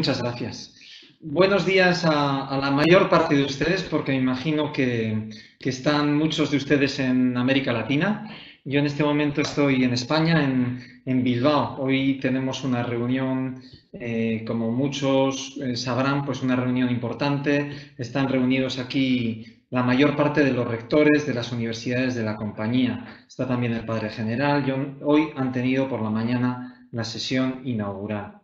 Muchas gracias. Buenos días a la mayor parte de ustedes, porque me imagino que están muchos de ustedes en América Latina. Yo en este momento estoy en España, en Bilbao. Hoy tenemos una reunión, como muchos sabrán, pues una reunión importante. Están reunidos aquí la mayor parte de los rectores de las universidades de la compañía. Está también el padre general. Hoy han tenido por la mañana la sesión inaugural.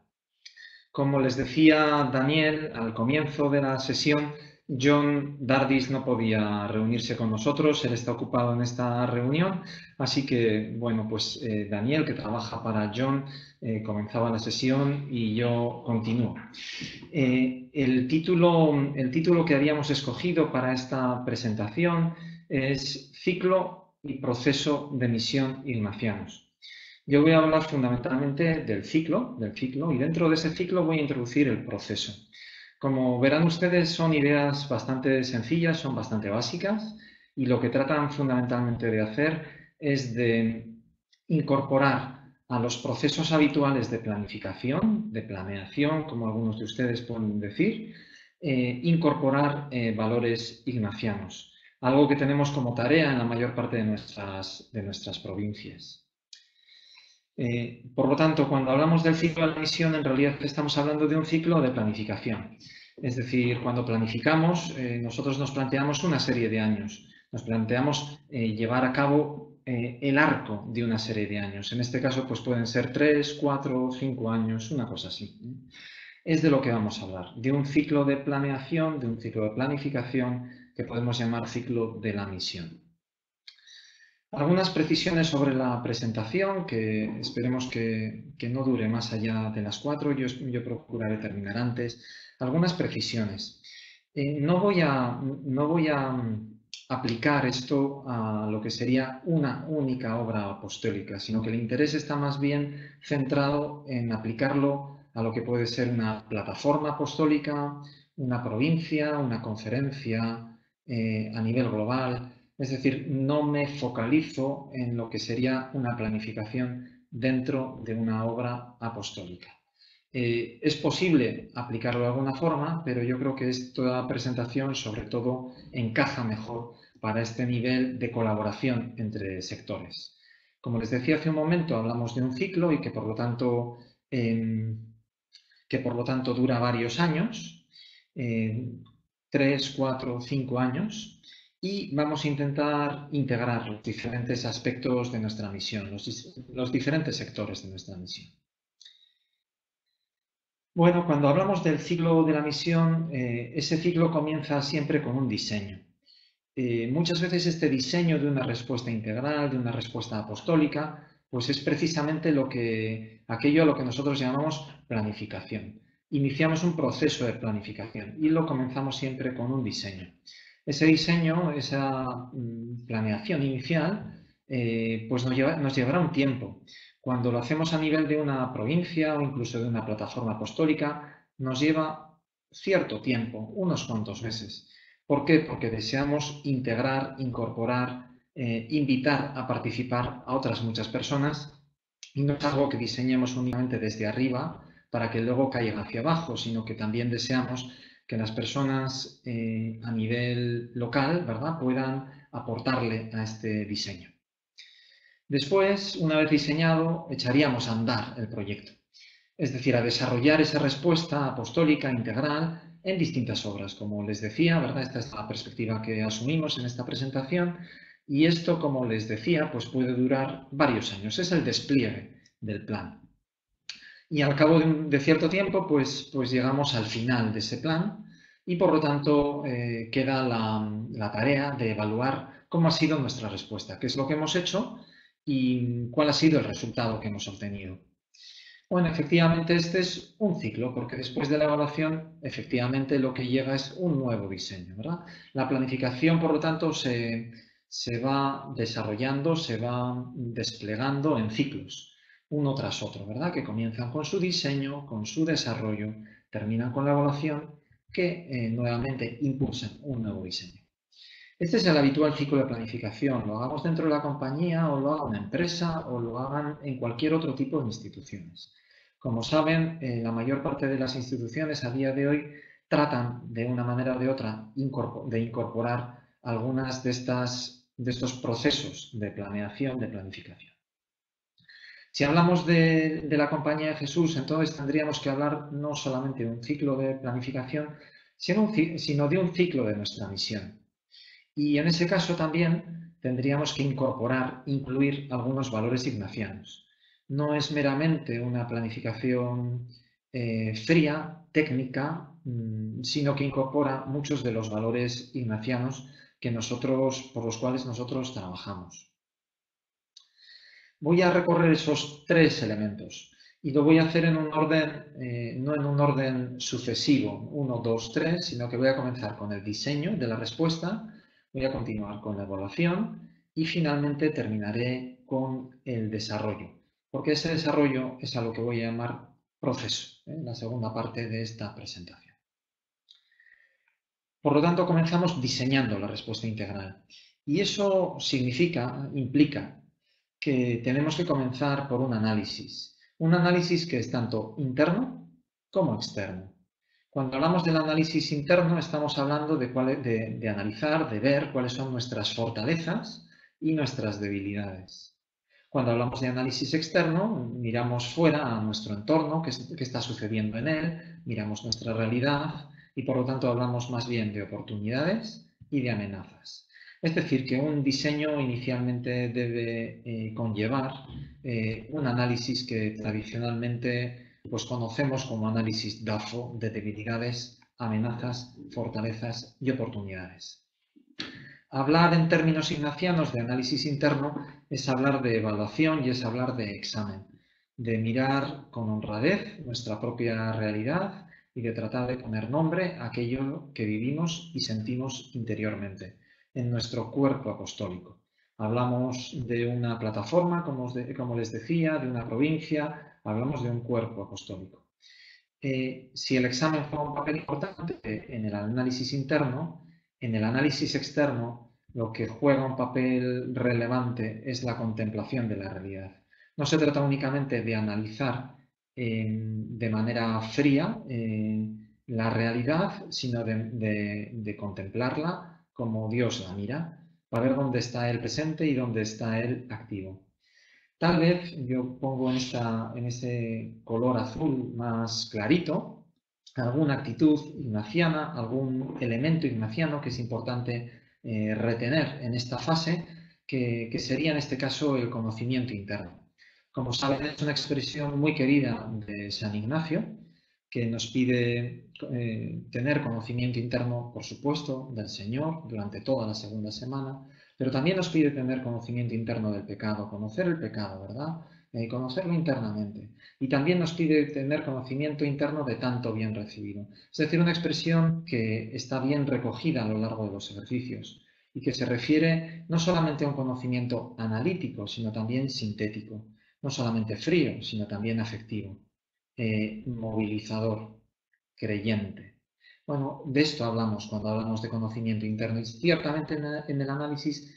Como les decía Daniel al comienzo de la sesión, John Dardis no podía reunirse con nosotros, él está ocupado en esta reunión, así que, bueno, pues Daniel, que trabaja para John, comenzaba la sesión y yo continúo. El título que habíamos escogido para esta presentación es Ciclo y Proceso de Misión Ignacianos. Yo voy a hablar fundamentalmente del ciclo, y dentro de ese ciclo voy a introducir el proceso. Como verán ustedes, son ideas bastante sencillas, son bastante básicas y lo que tratan fundamentalmente de hacer es de incorporar a los procesos habituales de planificación, de planeación, como algunos de ustedes pueden decir, incorporar valores ignacianos, algo que tenemos como tarea en la mayor parte de nuestras provincias. Por lo tanto, cuando hablamos del ciclo de la misión, en realidad estamos hablando de un ciclo de planificación. Es decir, cuando planificamos, nosotros nos planteamos una serie de años. Nos planteamos llevar a cabo el arco de una serie de años. En este caso, pues pueden ser 3, 4, 5 años, una cosa así. Es de lo que vamos a hablar, de un ciclo de planeación, de un ciclo de planificación que podemos llamar ciclo de la misión. Algunas precisiones sobre la presentación, que esperemos que no dure más allá de las 4, yo procuraré terminar antes. Algunas precisiones. No voy a aplicar esto a lo que sería una única obra apostólica, sino que el interés está más bien centrado en aplicarlo a lo que puede ser una plataforma apostólica, una provincia, una conferencia a nivel global. Es decir, no me focalizo en lo que sería una planificación dentro de una obra apostólica. Es posible aplicarlo de alguna forma, pero yo creo que esta presentación sobre todo encaja mejor para este nivel de colaboración entre sectores. Como les decía hace un momento, hablamos de un ciclo y que por lo tanto dura varios años, 3, 4, 5 años, y vamos a intentar integrar los diferentes aspectos de nuestra misión, los diferentes sectores de nuestra misión. Bueno, cuando hablamos del ciclo de la misión, ese ciclo comienza siempre con un diseño. Muchas veces este diseño de una respuesta integral, de una respuesta apostólica, pues es precisamente aquello a lo que nosotros llamamos planificación. Iniciamos un proceso de planificación y lo comenzamos siempre con un diseño. Ese diseño, esa planeación inicial, pues nos llevará un tiempo. Cuando lo hacemos a nivel de una provincia o incluso de una plataforma apostólica, nos lleva cierto tiempo, unos cuantos meses. ¿Por qué? Porque deseamos integrar, incorporar, invitar a participar a otras muchas personas y no es algo que diseñemos únicamente desde arriba para que luego caiga hacia abajo, sino que también deseamos que las personas a nivel local, ¿verdad?, puedan aportarle a este diseño. Después, una vez diseñado, echaríamos a andar el proyecto, es decir, a desarrollar esa respuesta apostólica integral en distintas obras. Como les decía, ¿verdad?, esta es la perspectiva que asumimos en esta presentación y esto, como les decía, pues puede durar varios años. Es el despliegue del plan. Y al cabo de cierto tiempo, pues llegamos al final de ese plan y por lo tanto queda la tarea de evaluar cómo ha sido nuestra respuesta, qué es lo que hemos hecho y cuál ha sido el resultado que hemos obtenido. Bueno, efectivamente este es un ciclo, porque después de la evaluación, efectivamente lo que llega es un nuevo diseño, ¿verdad? La planificación, por lo tanto, se va desarrollando, se va desplegando en ciclos, uno tras otro, ¿verdad? Que comienzan con su diseño, con su desarrollo, terminan con la evaluación, que nuevamente impulsan un nuevo diseño. Este es el habitual ciclo de planificación, lo hagamos dentro de la compañía o lo haga una empresa o lo hagan en cualquier otro tipo de instituciones. Como saben, la mayor parte de las instituciones a día de hoy tratan de una manera o de otra de incorporar algunas de estos procesos de planeación, de planificación. Si hablamos de la Compañía de Jesús, entonces tendríamos que hablar no solamente de un ciclo de planificación, sino de un ciclo de nuestra misión. Y en ese caso también tendríamos que incluir algunos valores ignacianos. No es meramente una planificación fría, técnica, sino que incorpora muchos de los valores ignacianos por los cuales nosotros trabajamos. Voy a recorrer esos tres elementos y lo voy a hacer en un orden, no en un orden sucesivo, 1, 2, 3, sino que voy a comenzar con el diseño de la respuesta, voy a continuar con la evaluación y finalmente terminaré con el desarrollo, porque ese desarrollo es a lo que voy a llamar proceso, la segunda parte de esta presentación. Por lo tanto, comenzamos diseñando la respuesta integral y eso implica que tenemos que comenzar por un análisis que es tanto interno como externo. Cuando hablamos del análisis interno estamos hablando de analizar, de ver cuáles son nuestras fortalezas y nuestras debilidades. Cuando hablamos de análisis externo, miramos fuera a nuestro entorno, qué está sucediendo en él, miramos nuestra realidad y por lo tanto hablamos más bien de oportunidades y de amenazas. Es decir, que un diseño inicialmente debe conllevar un análisis que tradicionalmente pues, conocemos como análisis DAFO de debilidades, amenazas, fortalezas y oportunidades. Hablar en términos ignacianos de análisis interno es hablar de evaluación y es hablar de examen, de mirar con honradez nuestra propia realidad y de tratar de poner nombre a aquello que vivimos y sentimos interiormente, en nuestro cuerpo apostólico. Hablamos de una plataforma, como les decía, de una provincia, hablamos de un cuerpo apostólico. Si el examen juega un papel importante en el análisis interno, en el análisis externo lo que juega un papel relevante es la contemplación de la realidad. No se trata únicamente de analizar de manera fría la realidad, sino de contemplarla como Dios la mira, para ver dónde está el presente y dónde está el activo. Tal vez yo pongo en ese color azul más clarito alguna actitud ignaciana, algún elemento ignaciano que es importante retener en esta fase, que sería en este caso el conocimiento interno. Como saben, es una expresión muy querida de San Ignacio, que nos pide tener conocimiento interno, por supuesto, del Señor durante toda la segunda semana, pero también nos pide tener conocimiento interno del pecado, conocer el pecado, ¿verdad? Conocerlo internamente. Y también nos pide tener conocimiento interno de tanto bien recibido. Es decir, una expresión que está bien recogida a lo largo de los ejercicios y que se refiere no solamente a un conocimiento analítico, sino también sintético. No solamente frío, sino también afectivo, movilizador, creyente. Bueno, de esto hablamos cuando hablamos de conocimiento interno y ciertamente en el análisis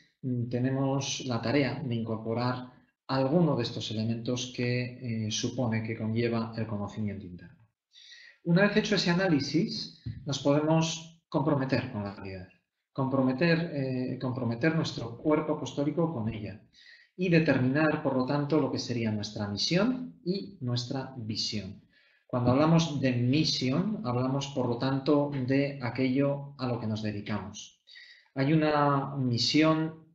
tenemos la tarea de incorporar alguno de estos elementos que supone que conlleva el conocimiento interno. Una vez hecho ese análisis, nos podemos comprometer con la realidad, comprometer nuestro cuerpo apostólico con ella y determinar, por lo tanto, lo que sería nuestra misión y nuestra visión. Cuando hablamos de misión, hablamos, por lo tanto, de aquello a lo que nos dedicamos. Hay una misión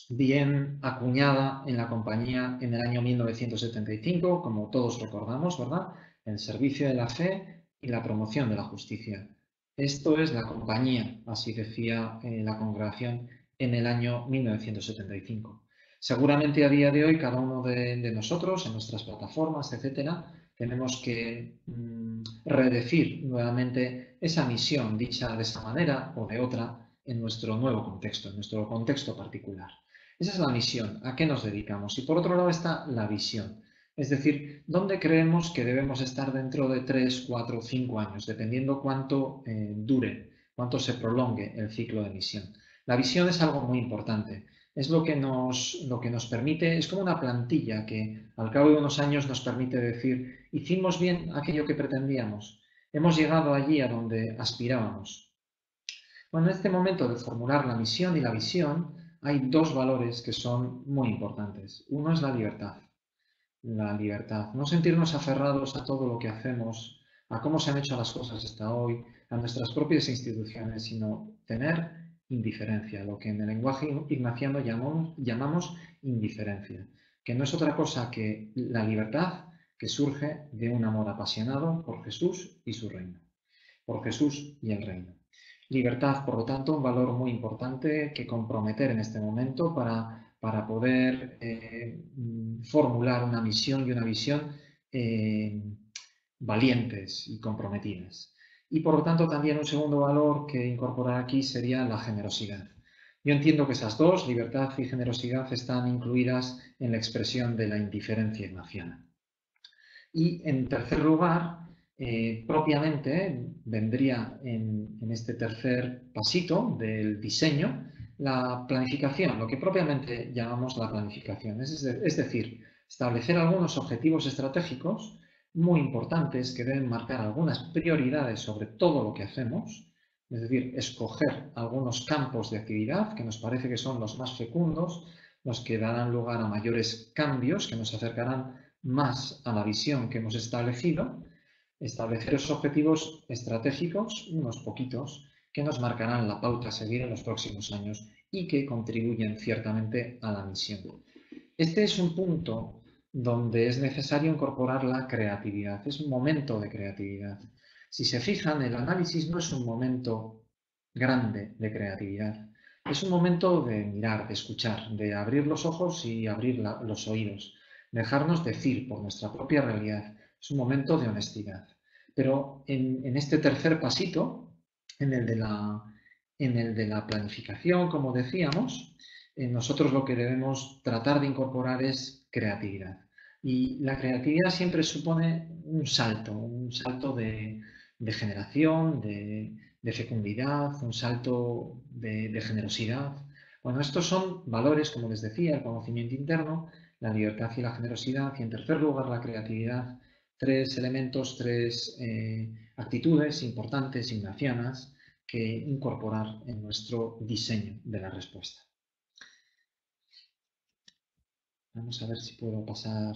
bien acuñada en la compañía en el año 1975, como todos recordamos, ¿verdad? El servicio de la fe y la promoción de la justicia. Esto es la compañía, así decía la congregación en el año 1975. Seguramente a día de hoy cada uno de nosotros, en nuestras plataformas, etcétera, tenemos que redecir nuevamente esa misión dicha de esa manera o de otra en nuestro nuevo contexto, en nuestro contexto particular. Esa es la misión, a qué nos dedicamos. Y por otro lado está la visión, es decir, dónde creemos que debemos estar dentro de 3, 4, 5 años, dependiendo cuánto dure, cuánto se prolongue el ciclo de misión. La visión es algo muy importante. Es lo que nos permite, es como una plantilla que al cabo de unos años nos permite decir, hicimos bien aquello que pretendíamos, hemos llegado allí a donde aspirábamos. Bueno, en este momento de formular la misión y la visión, hay dos valores que son muy importantes. Uno es la libertad. La libertad. No sentirnos aferrados a todo lo que hacemos, a cómo se han hecho las cosas hasta hoy, a nuestras propias instituciones, sino tener indiferencia, lo que en el lenguaje ignaciano llamamos indiferencia, que no es otra cosa que la libertad que surge de un amor apasionado por Jesús y su reino, por Jesús y el reino. Libertad, por lo tanto, un valor muy importante que comprometer en este momento para poder formular una misión y una visión valientes y comprometidas. Y por lo tanto también un segundo valor que incorporar aquí sería la generosidad. Yo entiendo que esas dos, libertad y generosidad, están incluidas en la expresión de la indiferencia ignaciana. Y en tercer lugar, propiamente vendría en este tercer pasito del diseño la planificación, lo que propiamente llamamos la planificación. Es decir, establecer algunos objetivos estratégicos muy importantes que deben marcar algunas prioridades sobre todo lo que hacemos, es decir, escoger algunos campos de actividad que nos parece que son los más fecundos, los que darán lugar a mayores cambios, que nos acercarán más a la visión que hemos establecido, establecer esos objetivos estratégicos, unos poquitos, que nos marcarán la pauta a seguir en los próximos años y que contribuyen ciertamente a la misión. Este es un punto donde es necesario incorporar la creatividad, es un momento de creatividad. Si se fijan, el análisis no es un momento grande de creatividad, es un momento de mirar, de escuchar, de abrir los ojos y abrir los oídos, dejarnos decir por nuestra propia realidad, es un momento de honestidad. Pero en este tercer pasito, en el de la planificación, como decíamos, nosotros lo que debemos tratar de incorporar es creatividad. Y la creatividad siempre supone un salto de generación, de fecundidad, un salto de generosidad. Bueno, estos son valores, como les decía, el conocimiento interno, la libertad y la generosidad, y en tercer lugar la creatividad, tres elementos, tres actitudes importantes, ignacianas, que incorporar en nuestro diseño de la respuesta. Vamos a ver si puedo pasar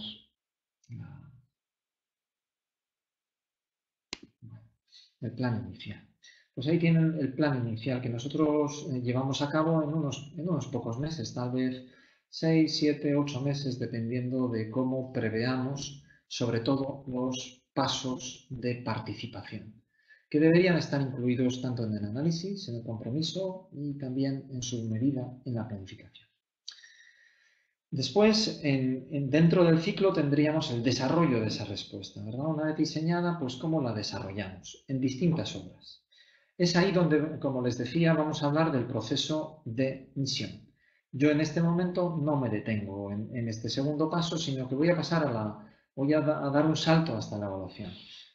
el plan inicial. Pues ahí tienen el plan inicial que nosotros llevamos a cabo en unos pocos meses, tal vez 6, 7, 8 meses, dependiendo de cómo preveamos, sobre todo, los pasos de participación, que deberían estar incluidos tanto en el análisis, en el compromiso y también en su medida en la planificación. Después, dentro del ciclo tendríamos el desarrollo de esa respuesta, ¿verdad? Una vez diseñada, pues cómo la desarrollamos en distintas obras. Es ahí donde, como les decía, vamos a hablar del proceso de misión. Yo en este momento no me detengo en este segundo paso, sino que voy a pasar voy a dar un salto hasta la evaluación,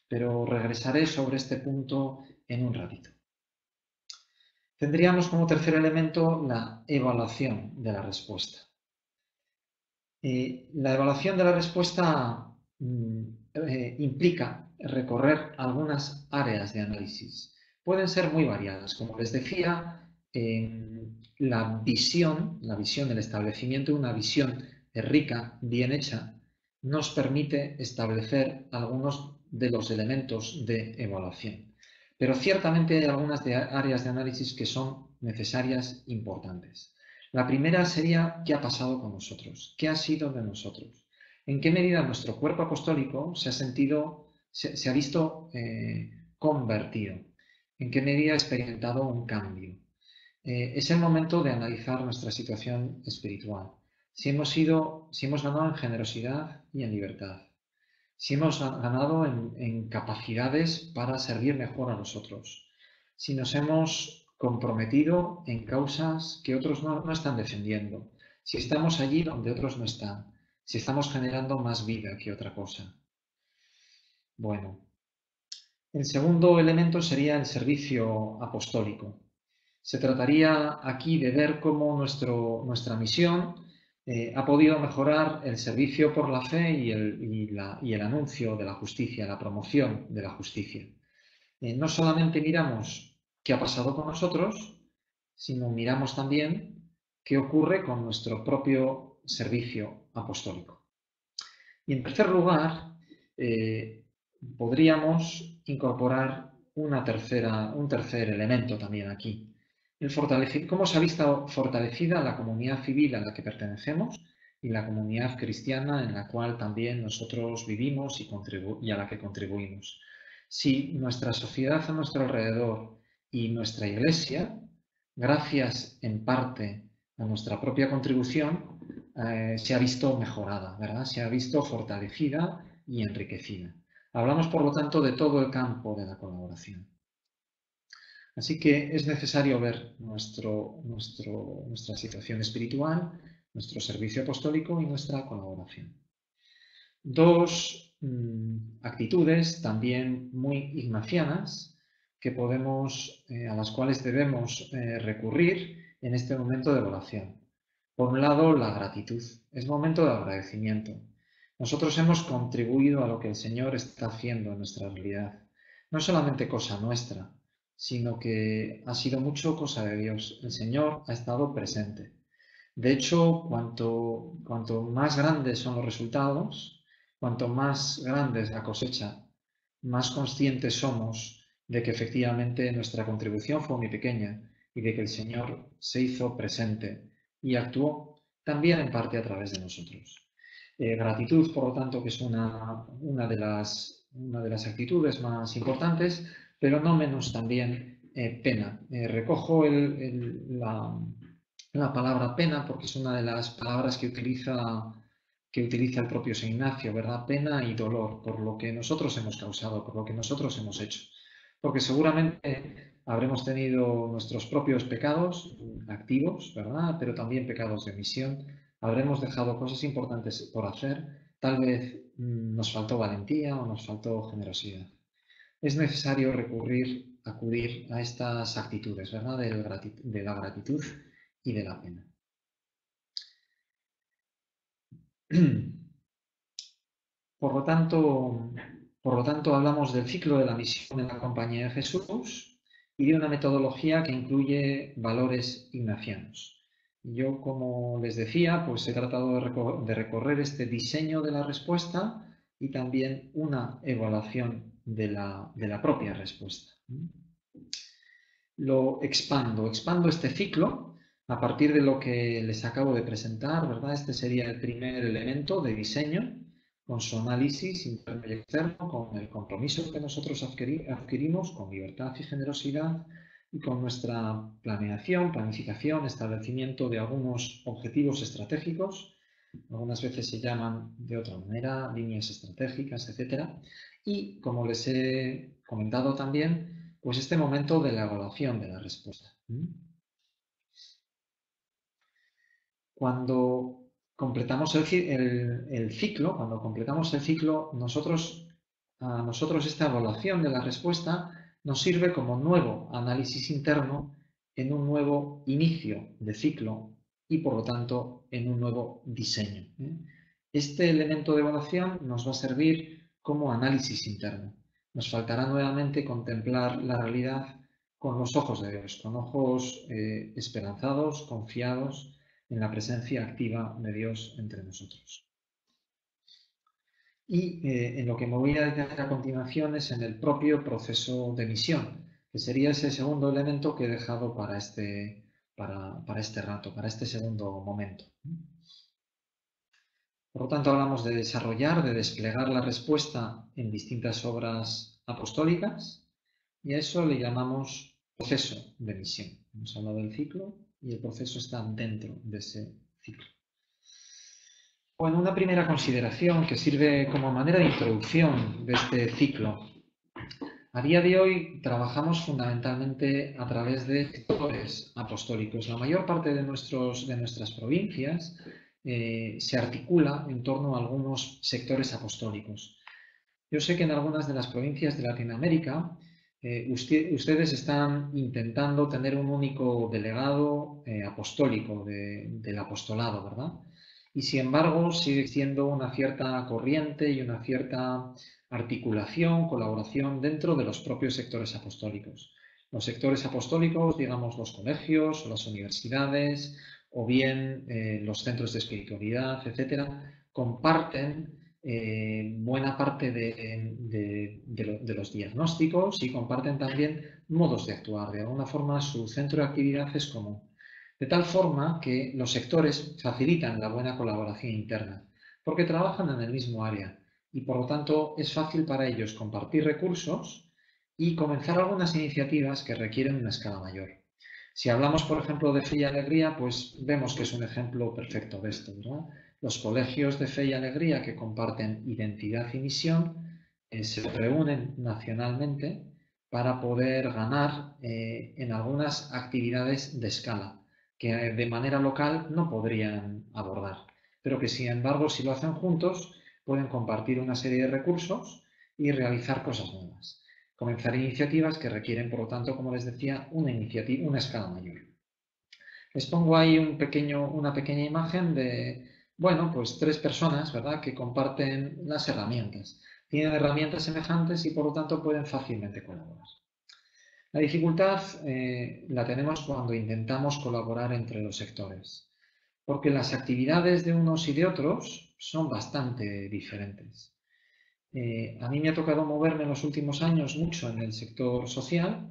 pero regresaré sobre este punto en un ratito. Tendríamos como tercer elemento la evaluación de la respuesta. La evaluación de la respuesta implica recorrer algunas áreas de análisis. Pueden ser muy variadas. Como les decía, la visión del establecimiento de una visión rica, bien hecha, nos permite establecer algunos de los elementos de evaluación. Pero ciertamente hay algunas áreas de análisis que son necesarias, importantes. La primera sería ¿qué ha pasado con nosotros? ¿Qué ha sido de nosotros? ¿En qué medida nuestro cuerpo apostólico se ha visto convertido? ¿En qué medida ha experimentado un cambio? Es el momento de analizar nuestra situación espiritual. Si hemos ganado en generosidad y en libertad. Si hemos ganado en capacidades para servir mejor a los otros. Si nos hemos comprometido en causas que otros no están defendiendo, si estamos allí donde otros no están, si estamos generando más vida que otra cosa. Bueno, el segundo elemento sería el servicio apostólico. Se trataría aquí de ver cómo nuestra misión ha podido mejorar el servicio por la fe y el anuncio de la justicia, la promoción de la justicia. No solamente miramos qué ha pasado con nosotros, sino miramos también qué ocurre con nuestro propio servicio apostólico. Y en tercer lugar, podríamos incorporar un tercer elemento también aquí. Cómo se ha visto fortalecida la comunidad civil a la que pertenecemos y la comunidad cristiana en la cual también nosotros vivimos y a la que contribuimos. Si nuestra sociedad a nuestro alrededor y nuestra Iglesia, gracias en parte a nuestra propia contribución, se ha visto mejorada, ¿verdad? Se ha visto fortalecida y enriquecida. Hablamos, por lo tanto, de todo el campo de la colaboración. Así que es necesario ver nuestra situación espiritual, nuestro servicio apostólico y nuestra colaboración. Dos actitudes también muy ignacianas a las cuales debemos recurrir en este momento de oración. Por un lado, la gratitud. Es momento de agradecimiento. Nosotros hemos contribuido a lo que el Señor está haciendo en nuestra realidad. No solamente cosa nuestra, sino que ha sido mucho cosa de Dios. El Señor ha estado presente. De hecho, cuanto más grandes son los resultados, cuanto más grande es la cosecha, más conscientes somos de que efectivamente nuestra contribución fue muy pequeña y de que el Señor se hizo presente y actuó también en parte a través de nosotros. Gratitud, por lo tanto, que es una de las actitudes más importantes, pero no menos también pena. Recojo la palabra pena porque es una de las palabras que utiliza el propio San Ignacio, ¿verdad? Pena y dolor por lo que nosotros hemos causado, por lo que nosotros hemos hecho. Porque seguramente habremos tenido nuestros propios pecados activos, ¿verdad? Pero también pecados de omisión. Habremos dejado cosas importantes por hacer. Tal vez nos faltó valentía o nos faltó generosidad. Es necesario acudir a estas actitudes, ¿verdad? De la gratitud y de la pena. Por lo tanto, hablamos del ciclo de la misión en la compañía de Jesús y de una metodología que incluye valores ignacianos. Yo, como les decía, pues he tratado de recorrer este diseño de la respuesta y también una evaluación de la propia respuesta. Lo expando este ciclo a partir de lo que les acabo de presentar, ¿verdad? Este sería el primer elemento de diseño, con su análisis interno y externo, con el compromiso que nosotros adquirimos, con libertad y generosidad, y con nuestra planificación, establecimiento de algunos objetivos estratégicos, algunas veces se llaman de otra manera, líneas estratégicas, etc. Y, como les he comentado también, pues este momento de la evaluación de la respuesta. Cuando completamos el ciclo, a nosotros esta evaluación de la respuesta nos sirve como nuevo análisis interno en un nuevo inicio de ciclo y, por lo tanto, en un nuevo diseño. Este elemento de evaluación nos va a servir como análisis interno. Nos faltará nuevamente contemplar la realidad con los ojos de Dios, con ojos esperanzados, confiados en la presencia activa de Dios entre nosotros. Y en lo que me voy a detener a continuación es en el propio proceso de misión, que sería ese segundo elemento que he dejado para este rato, para este segundo momento. Por lo tanto, hablamos de desarrollar, de desplegar la respuesta en distintas obras apostólicas y a eso le llamamos proceso de misión. Hemos hablado del ciclo y el proceso está dentro de ese ciclo. Bueno, una primera consideración que sirve como manera de introducción de este ciclo. A día de hoy trabajamos fundamentalmente a través de sectores apostólicos. La mayor parte de nuestras provincias se articula en torno a algunos sectores apostólicos. Yo sé que en algunas de las provincias de Latinoamérica ustedes están intentando tener un único delegado apostólico del apostolado, ¿verdad? Y sin embargo sigue siendo una cierta corriente y una cierta articulación, colaboración dentro de los propios sectores apostólicos. Los sectores apostólicos, digamos, los colegios, las universidades o bien los centros de espiritualidad, etcétera, comparten buena parte de los diagnósticos y comparten también modos de actuar. De alguna forma, su centro de actividad es común. De tal forma que los sectores facilitan la buena colaboración interna, porque trabajan en el mismo área y por lo tanto es fácil para ellos compartir recursos y comenzar algunas iniciativas que requieren una escala mayor. Si hablamos, por ejemplo, de Fe y Alegría, pues vemos que es un ejemplo perfecto de esto, ¿verdad? Los colegios de Fe y Alegría que comparten identidad y misión se reúnen nacionalmente para poder ganar en algunas actividades de escala que de manera local no podrían abordar, pero que sin embargo si lo hacen juntos pueden compartir una serie de recursos y realizar cosas nuevas. Comenzar iniciativas que requieren, por lo tanto, como les decía, una escala mayor. Les pongo ahí una pequeña imagen de, bueno, pues 3 personas, ¿verdad?, que comparten las herramientas. Tienen herramientas semejantes y, por lo tanto, pueden fácilmente colaborar. La dificultad la tenemos cuando intentamos colaborar entre los sectores, porque las actividades de unos y de otros son bastante diferentes. A mí me ha tocado moverme en los últimos años mucho en el sector social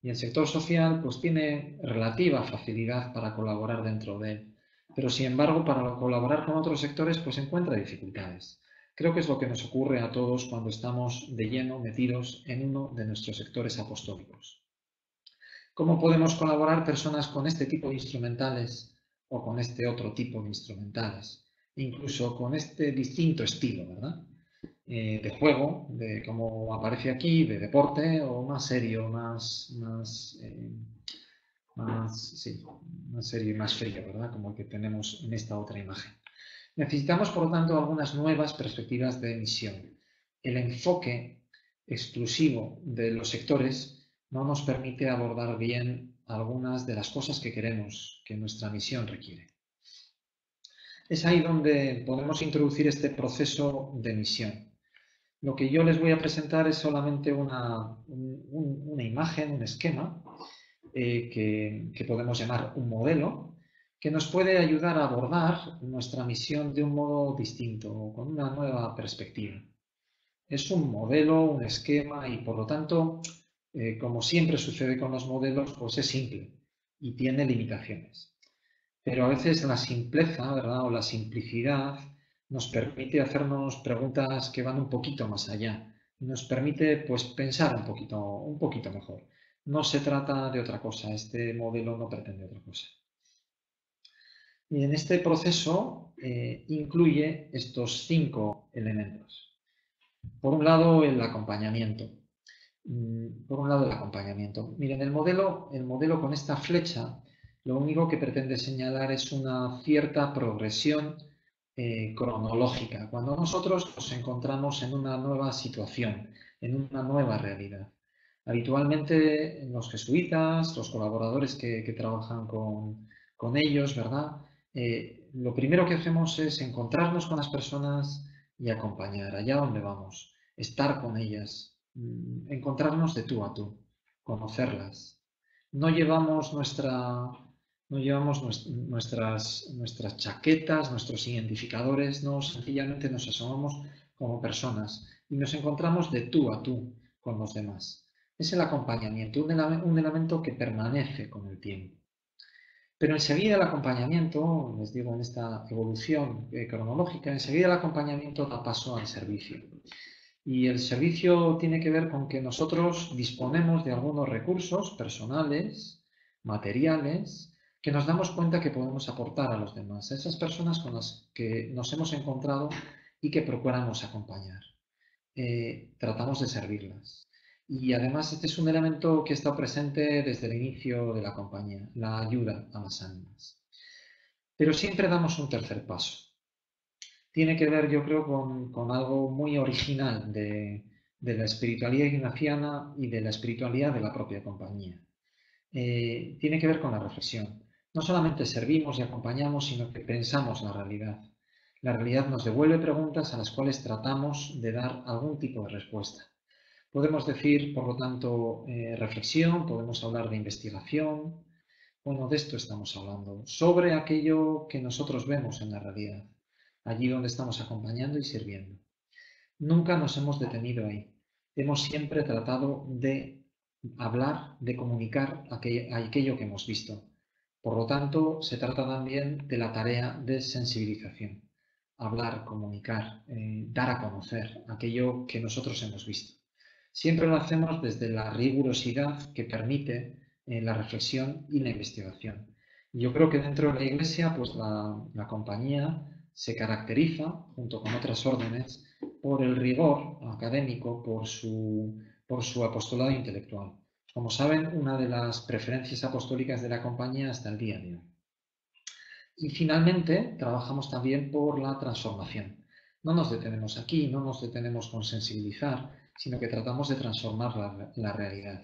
y el sector social pues tiene relativa facilidad para colaborar dentro de él, pero sin embargo para colaborar con otros sectores pues encuentra dificultades. Creo que es lo que nos ocurre a todos cuando estamos de lleno metidos en uno de nuestros sectores apostólicos. ¿Cómo podemos colaborar personas con este tipo de instrumentales o con este otro tipo de instrumentales? Incluso con este distinto estilo, ¿verdad? De juego, de como aparece aquí, de deporte o más serio, más serio y más frío, ¿verdad? Como el que tenemos en esta otra imagen. Necesitamos, por lo tanto, algunas nuevas perspectivas de misión. El enfoque exclusivo de los sectores no nos permite abordar bien algunas de las cosas que queremos que nuestra misión requiere. Es ahí donde podemos introducir este proceso de misión. Lo que yo les voy a presentar es solamente una imagen, un esquema, que podemos llamar un modelo, que nos puede ayudar a abordar nuestra misión de un modo distinto, con una nueva perspectiva. Es un modelo, un esquema y por lo tanto, como siempre sucede con los modelos, pues es simple y tiene limitaciones. Pero a veces la simpleza, ¿verdad? O la simplicidad nos permite hacernos preguntas que van un poquito más allá y nos permite pues pensar un poquito mejor. No se trata de otra cosa, este modelo no pretende otra cosa. Y en este proceso incluye estos 5 elementos. Por un lado, el acompañamiento. Miren, el modelo con esta flecha, lo único que pretende señalar es una cierta progresión cronológica, cuando nosotros nos encontramos en una nueva situación, en una nueva realidad. Habitualmente los jesuitas, los colaboradores que trabajan con ellos, ¿verdad? Lo primero que hacemos es encontrarnos con las personas y acompañar allá donde vamos, estar con ellas, encontrarnos de tú a tú, conocerlas. No llevamos nuestras chaquetas, nuestros identificadores, no, sencillamente nos asomamos como personas y nos encontramos de tú a tú con los demás. Es el acompañamiento, un elemento que permanece con el tiempo. Pero enseguida el acompañamiento, les digo en esta evolución cronológica, enseguida el acompañamiento da paso al servicio. Y el servicio tiene que ver con que nosotros disponemos de algunos recursos personales, materiales, que nos damos cuenta que podemos aportar a los demás, a esas personas con las que nos hemos encontrado y que procuramos acompañar. Tratamos de servirlas. Y además este es un elemento que está presente desde el inicio de la compañía, la ayuda a las ánimas. Pero siempre damos un tercer paso. Tiene que ver, yo creo, con algo muy original de la espiritualidad ignaciana y de la espiritualidad de la propia compañía. Tiene que ver con la reflexión. No solamente servimos y acompañamos, sino que pensamos la realidad. La realidad nos devuelve preguntas a las cuales tratamos de dar algún tipo de respuesta. Podemos decir, por lo tanto, reflexión, podemos hablar de investigación. Bueno, de esto estamos hablando, sobre aquello que nosotros vemos en la realidad, allí donde estamos acompañando y sirviendo. Nunca nos hemos detenido ahí. Hemos siempre tratado de hablar, de comunicar aquello que hemos visto. Por lo tanto, se trata también de la tarea de sensibilización. Hablar, comunicar, dar a conocer aquello que nosotros hemos visto. Siempre lo hacemos desde la rigurosidad que permite la reflexión y la investigación. Yo creo que dentro de la Iglesia, pues la compañía se caracteriza, junto con otras órdenes, por el rigor académico, por su apostolado intelectual. Como saben, una de las preferencias apostólicas de la compañía hasta el día de hoy. Y finalmente, trabajamos también por la transformación. No nos detenemos aquí, no nos detenemos con sensibilizar, sino que tratamos de transformar la realidad.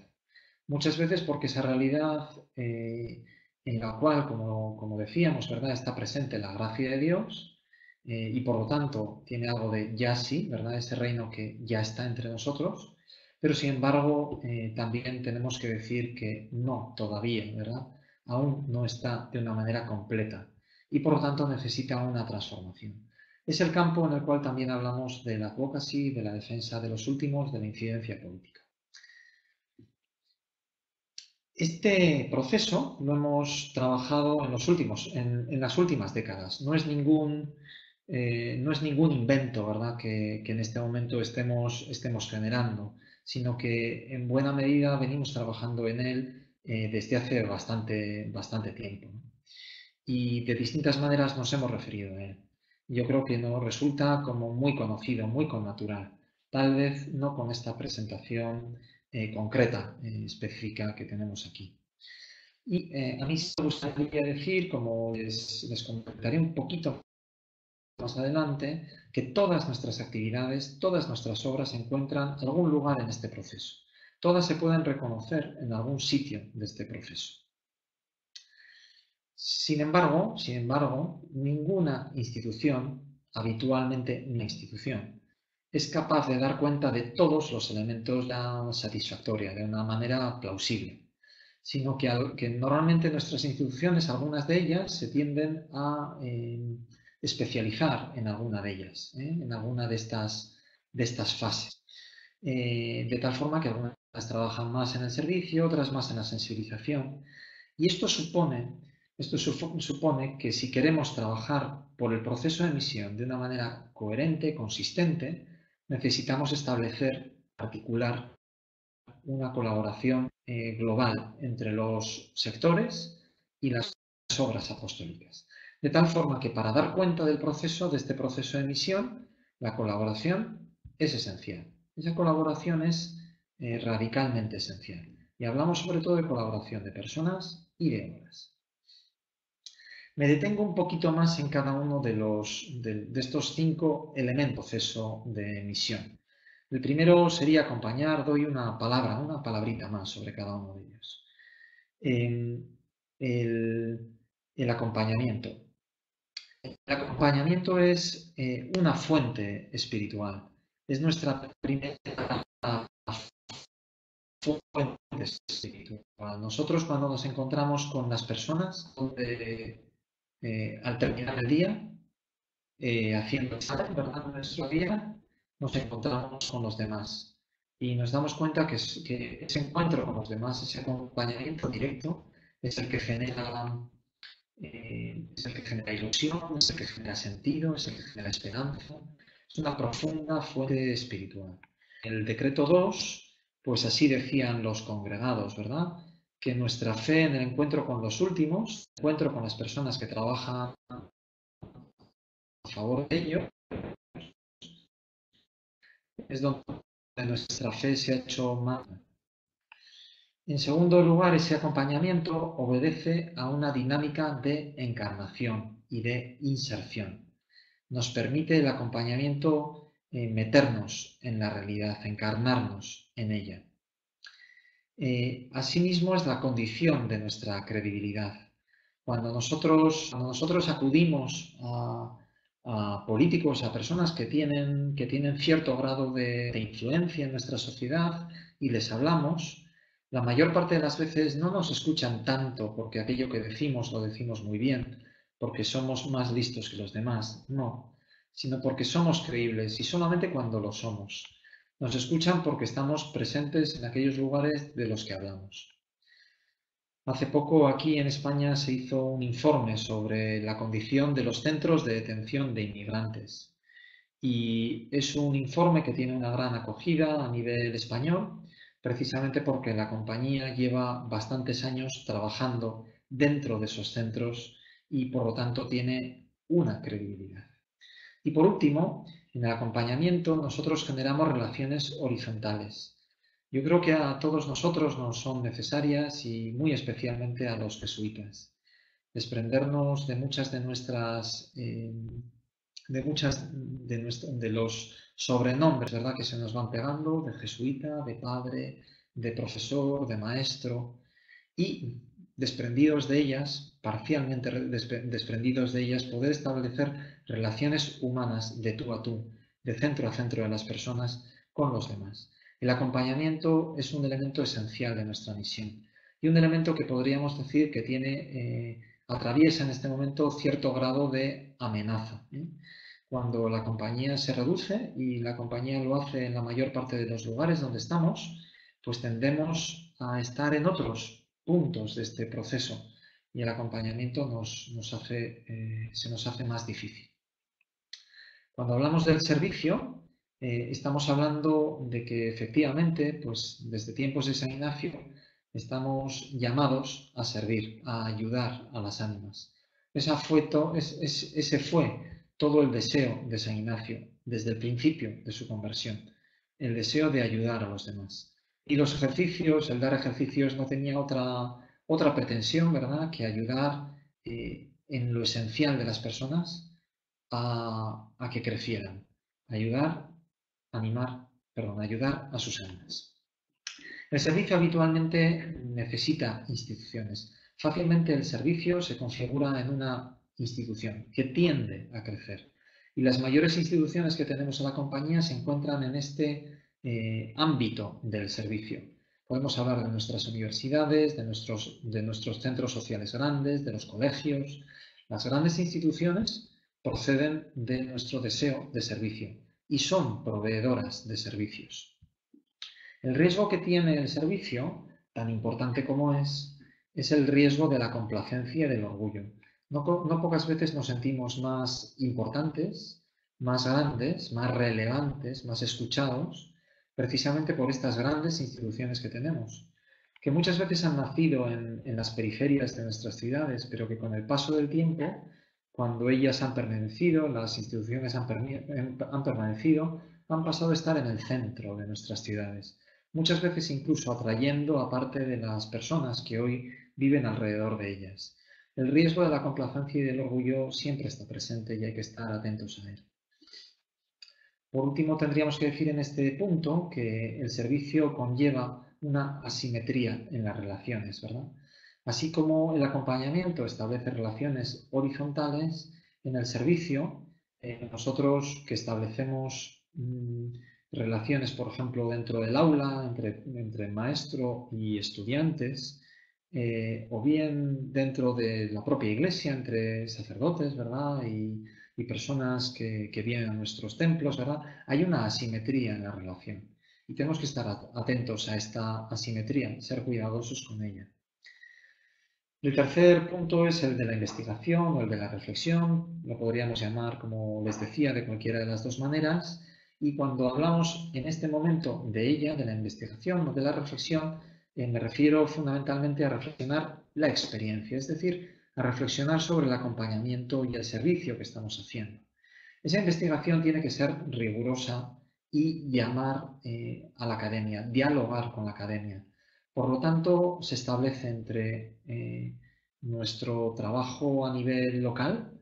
Muchas veces porque esa realidad en la cual, como decíamos, ¿verdad?, está presente la gracia de Dios y por lo tanto tiene algo de ya sí, ¿verdad?, ese reino que ya está entre nosotros, pero sin embargo también tenemos que decir que no, todavía, ¿verdad?, aún no está de una manera completa y por lo tanto necesita una transformación. Es el campo en el cual también hablamos de la advocacy, de la defensa de los últimos, de la incidencia política. Este proceso lo hemos trabajado en las últimas décadas. No es ningún invento, ¿verdad?, que en este momento estemos generando, sino que en buena medida venimos trabajando en él desde hace bastante tiempo, ¿no? Y de distintas maneras nos hemos referido a él. Yo creo que nos resulta como muy conocido, muy connatural. Tal vez no con esta presentación concreta, específica que tenemos aquí. Y a mí sí me gustaría decir, como les comentaré un poquito más adelante, que todas nuestras actividades, todas nuestras obras encuentran algún lugar en este proceso. Todas se pueden reconocer en algún sitio de este proceso. Sin embargo, ninguna institución, habitualmente una institución, es capaz de dar cuenta de todos los elementos satisfactorios de una manera plausible, sino que normalmente nuestras instituciones, algunas de ellas, se tienden a especializar en alguna de ellas, en alguna de estas fases. De tal forma que algunas trabajan más en el servicio, otras más en la sensibilización. Y esto supone que si queremos trabajar por el proceso de misión de una manera coherente, consistente, necesitamos establecer, articular una colaboración global entre los sectores y las obras apostólicas. De tal forma que para dar cuenta de este proceso de misión, la colaboración es esencial. Esa colaboración es radicalmente esencial. Y hablamos sobre todo de colaboración de personas y de obras. Me detengo un poquito más en cada uno de estos 5 elementos del proceso de misión. El primero sería acompañar, doy una palabrita más sobre cada uno de ellos. El acompañamiento. El acompañamiento es una fuente espiritual. Es nuestra primera fuente espiritual. Nosotros cuando nos encontramos con las personas, al terminar el día, haciendo examen, ¿verdad?, nuestro día, nos encontramos con los demás. Y nos damos cuenta que ese encuentro con los demás, ese acompañamiento directo, es el que genera ilusión, es el que genera sentido, es el que genera esperanza. Es una profunda fuente espiritual. El decreto 2, pues así decían los congregados, ¿verdad?, que nuestra fe en el encuentro con los últimos, el encuentro con las personas que trabajan a favor de ello, es donde nuestra fe se ha hecho más. En segundo lugar, ese acompañamiento obedece a una dinámica de encarnación y de inserción. Nos permite el acompañamiento meternos en la realidad, encarnarnos en ella. Asimismo es la condición de nuestra credibilidad. Cuando nosotros acudimos a políticos, a personas que tienen cierto grado de influencia en nuestra sociedad y les hablamos, la mayor parte de las veces no nos escuchan tanto porque aquello que decimos lo decimos muy bien, porque somos más listos que los demás, no, sino porque somos creíbles y solamente cuando lo somos. Nos escuchan porque estamos presentes en aquellos lugares de los que hablamos. Hace poco aquí en España se hizo un informe sobre la condición de los centros de detención de inmigrantes y es un informe que tiene una gran acogida a nivel español, precisamente porque la compañía lleva bastantes años trabajando dentro de esos centros y por lo tanto tiene una credibilidad. Y por último, en el acompañamiento nosotros generamos relaciones horizontales. Yo creo que a todos nosotros nos son necesarias y muy especialmente a los jesuitas. Desprendernos de muchas de nuestras, de los sobrenombres, ¿verdad? Que se nos van pegando, de jesuita, de padre, de profesor, de maestro, y desprendidos de ellas, parcialmente desprendidos de ellas, poder establecer relaciones humanas de tú a tú, de centro a centro de las personas con los demás. El acompañamiento es un elemento esencial de nuestra misión y un elemento que podríamos decir que atraviesa en este momento cierto grado de amenaza. Cuando la compañía se reduce y la compañía lo hace en la mayor parte de los lugares donde estamos, pues tendemos a estar en otros puntos de este proceso y el acompañamiento se nos hace más difícil. Cuando hablamos del servicio, estamos hablando de que efectivamente, pues desde tiempos de San Ignacio, estamos llamados a servir, a ayudar a las ánimas. Ese fue todo el deseo de San Ignacio desde el principio de su conversión, el deseo de ayudar a los demás. Y los ejercicios, el dar ejercicios no tenía otra pretensión, ¿verdad?, que ayudar en lo esencial de las personas a que crecieran, ayudar a sus ánimas. El servicio habitualmente necesita instituciones. Fácilmente el servicio se configura en una institución que tiende a crecer. Y las mayores instituciones que tenemos en la compañía se encuentran en este ámbito del servicio. Podemos hablar de nuestras universidades, de nuestros centros sociales grandes, de los colegios. Las grandes instituciones proceden de nuestro deseo de servicio y son proveedoras de servicios. El riesgo que tiene el servicio, tan importante como es el riesgo de la complacencia y del orgullo. No pocas veces nos sentimos más importantes, más grandes, más relevantes, más escuchados, precisamente por estas grandes instituciones que tenemos, que muchas veces han nacido en las periferias de nuestras ciudades, pero que con el paso del tiempo, cuando ellas han permanecido, las instituciones han permanecido, han pasado a estar en el centro de nuestras ciudades, muchas veces incluso atrayendo a parte de las personas que hoy viven alrededor de ellas. El riesgo de la complacencia y del orgullo siempre está presente y hay que estar atentos a él. Por último, tendríamos que decir en este punto que el servicio conlleva una asimetría en las relaciones, ¿verdad? Así como el acompañamiento establece relaciones horizontales, en el servicio, nosotros que establecemos relaciones, por ejemplo, dentro del aula, entre maestro y estudiantes, o bien dentro de la propia iglesia, entre sacerdotes, ¿verdad?, y personas que vienen a nuestros templos, ¿verdad?, hay una asimetría en la relación. Y tenemos que estar atentos a esta asimetría, ser cuidadosos con ella. El tercer punto es el de la investigación o el de la reflexión. Lo podríamos llamar, como les decía, de cualquiera de las dos maneras. Y cuando hablamos en este momento de ella, de la investigación o de la reflexión, me refiero fundamentalmente a reflexionar la experiencia, es decir, a reflexionar sobre el acompañamiento y el servicio que estamos haciendo. Esa investigación tiene que ser rigurosa y llamar a la academia, dialogar con la academia. Por lo tanto, se establece entre nuestro trabajo a nivel local,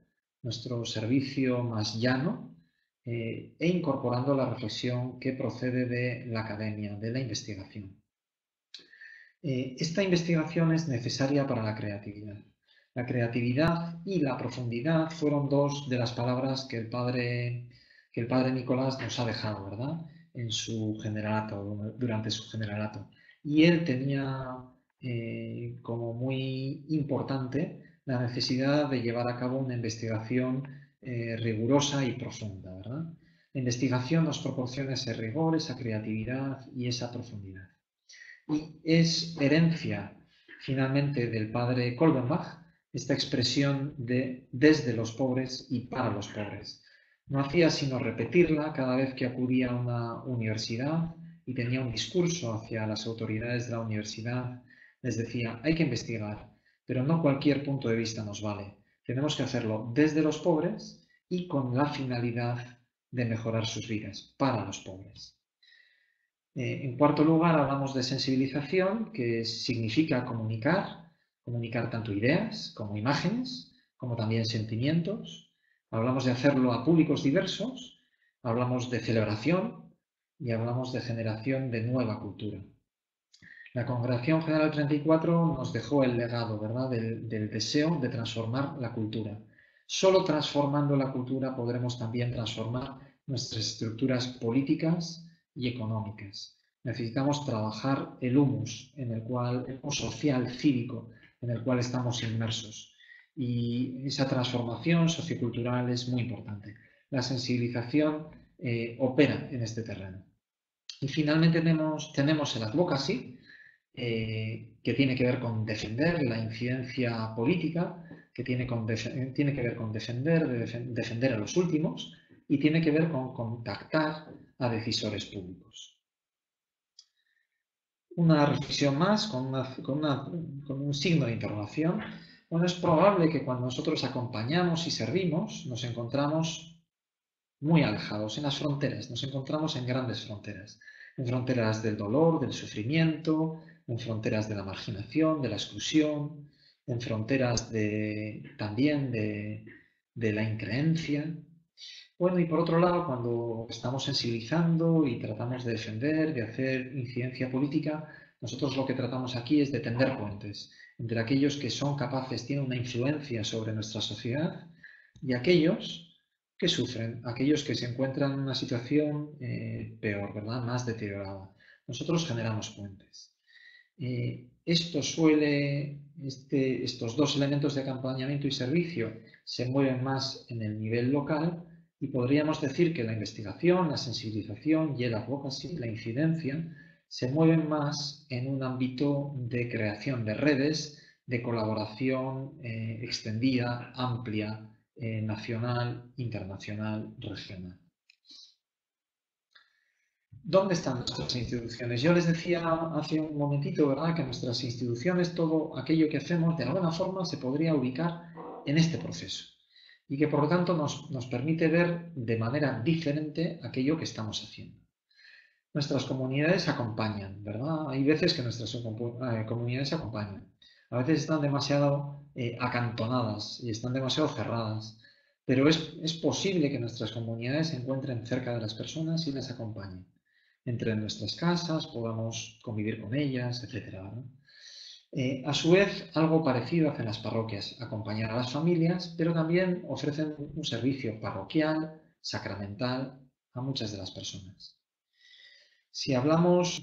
nuestro servicio más llano, e incorporando la reflexión que procede de la academia, de la investigación. Esta investigación es necesaria para la creatividad. La creatividad y la profundidad fueron dos de las palabras que el padre Nicolás nos ha dejado, ¿verdad? En su generalato, durante su generalato. Y él tenía como muy importante la necesidad de llevar a cabo una investigación rigurosa y profunda, ¿verdad? La investigación nos proporciona ese rigor, esa creatividad y esa profundidad. Y es herencia, finalmente, del padre Kolbenbach, esta expresión de desde los pobres y para los pobres. No hacía sino repetirla cada vez que acudía a una universidad y tenía un discurso hacia las autoridades de la universidad. Les decía, hay que investigar, pero no cualquier punto de vista nos vale. Tenemos que hacerlo desde los pobres y con la finalidad de mejorar sus vidas, para los pobres. En cuarto lugar, hablamos de sensibilización, que significa comunicar tanto ideas como imágenes, como también sentimientos. Hablamos de hacerlo a públicos diversos, hablamos de celebración y hablamos de generación de nueva cultura. La Congregación General 34 nos dejó el legado, ¿verdad?, del deseo de transformar la cultura. Solo transformando la cultura podremos también transformar nuestras estructuras políticas y económicas. Necesitamos trabajar el humus social, cívico, en el cual estamos inmersos. Y esa transformación sociocultural es muy importante. La sensibilización opera en este terreno. Y finalmente tenemos el advocacy, que tiene que ver con defender la incidencia política, que tiene que ver con defender a los últimos y tiene que ver con contactar a decisores públicos. Una reflexión más con un signo de interrogación. Bueno, es probable que cuando nosotros acompañamos y servimos nos encontramos muy alejados, en las fronteras, nos encontramos en grandes fronteras, en fronteras del dolor, del sufrimiento, en fronteras de la marginación, de la exclusión, en fronteras también de la increencia. Bueno, y por otro lado, cuando estamos sensibilizando y tratamos de defender, de hacer incidencia política, nosotros lo que tratamos aquí es de tender puentes entre aquellos que son capaces, tienen una influencia sobre nuestra sociedad y aquellos que sufren, aquellos que se encuentran en una situación peor, ¿verdad?, más deteriorada. Nosotros generamos puentes. Estos dos elementos de acompañamiento y servicio se mueven más en el nivel local y podríamos decir que la investigación, la sensibilización y el advocacy, la incidencia, se mueven más en un ámbito de creación de redes, de colaboración extendida, amplia, nacional, internacional, regional. ¿Dónde están nuestras instituciones? Yo les decía hace un momentito, ¿verdad?, que nuestras instituciones, todo aquello que hacemos, de alguna forma se podría ubicar en este proceso y que por lo tanto nos permite ver de manera diferente aquello que estamos haciendo. Nuestras comunidades acompañan, ¿verdad? Hay veces que nuestras comunidades acompañan. A veces están demasiado acantonadas y están demasiado cerradas, pero es posible que nuestras comunidades se encuentren cerca de las personas y las acompañen. Entre nuestras casas, podamos convivir con ellas, etc. A su vez, algo parecido hacen las parroquias, acompañar a las familias, pero también ofrecen un servicio parroquial, sacramental, a muchas de las personas. Si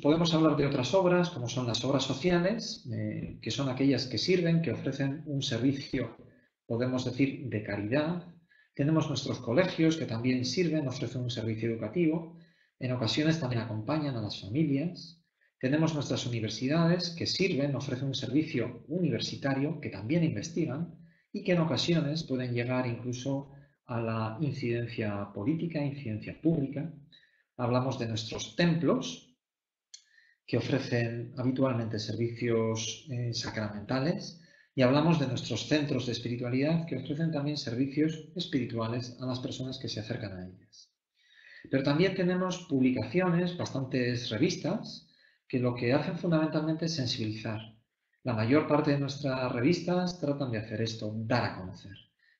podemos hablar de otras obras, como son las obras sociales, que son aquellas que sirven, que ofrecen un servicio, podemos decir, de caridad. Tenemos nuestros colegios, que también sirven, ofrecen un servicio educativo. En ocasiones también acompañan a las familias. Tenemos nuestras universidades, que sirven, ofrecen un servicio universitario, que también investigan y que en ocasiones pueden llegar incluso a la incidencia política, incidencia pública. Hablamos de nuestros templos, que ofrecen habitualmente servicios sacramentales, y hablamos de nuestros centros de espiritualidad, que ofrecen también servicios espirituales a las personas que se acercan a ellas. Pero también tenemos publicaciones, bastantes revistas, que lo que hacen fundamentalmente es sensibilizar. La mayor parte de nuestras revistas tratan de hacer esto, dar a conocer,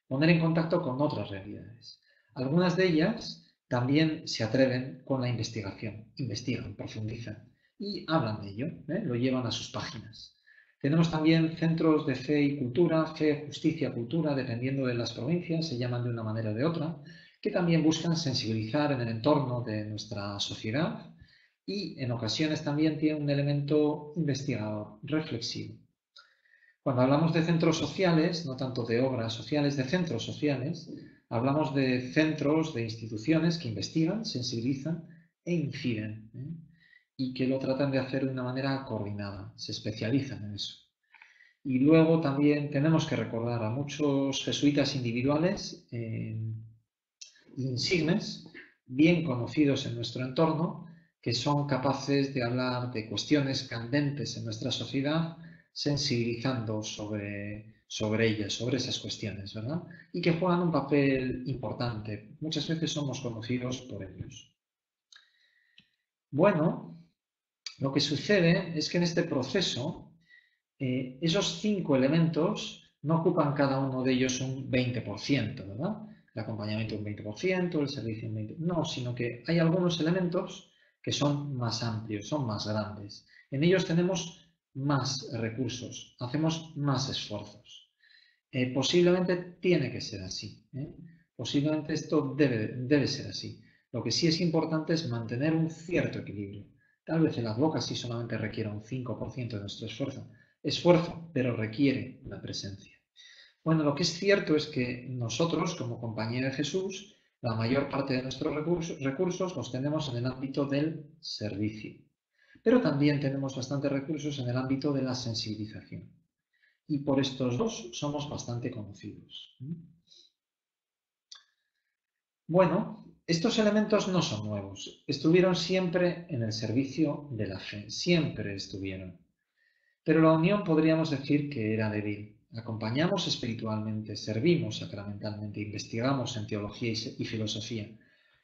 poner en contacto con otras realidades. Algunas de ellas también se atreven con la investigación, investigan, profundizan y hablan de ello, lo llevan a sus páginas. Tenemos también centros de fe y cultura, fe, justicia, cultura, dependiendo de las provincias, se llaman de una manera o de otra, que también buscan sensibilizar en el entorno de nuestra sociedad y en ocasiones también tienen un elemento investigador, reflexivo. Cuando hablamos de centros sociales, no tanto de obras sociales, de centros sociales, hablamos de centros, de instituciones que investigan, sensibilizan e inciden, y que lo tratan de hacer de una manera coordinada, se especializan en eso. Y luego también tenemos que recordar a muchos jesuitas individuales, insignes, bien conocidos en nuestro entorno, que son capaces de hablar de cuestiones candentes en nuestra sociedad, sensibilizando sobre ellas, sobre esas cuestiones, ¿verdad? Y que juegan un papel importante. Muchas veces somos conocidos por ellos. Bueno, lo que sucede es que en este proceso, esos 5 elementos no ocupan cada uno de ellos un 20%, ¿verdad? El acompañamiento un 20%, el servicio un 20%. No, sino que hay algunos elementos que son más amplios, son más grandes. En ellos tenemos más recursos, hacemos más esfuerzos. Posiblemente tiene que ser así. Posiblemente esto debe ser así. Lo que sí es importante es mantener un cierto equilibrio. Tal vez el advocacy solamente requiera un 5% de nuestro esfuerzo, pero requiere una presencia. Bueno, lo que es cierto es que nosotros, como Compañía de Jesús, la mayor parte de nuestros recursos los tenemos en el ámbito del servicio. Pero también tenemos bastantes recursos en el ámbito de la sensibilización. Y por estos dos somos bastante conocidos. Bueno, estos elementos no son nuevos. Estuvieron siempre en el servicio de la fe. Siempre estuvieron. Pero la unión podríamos decir que era débil. Acompañamos espiritualmente, servimos sacramentalmente, investigamos en teología y filosofía,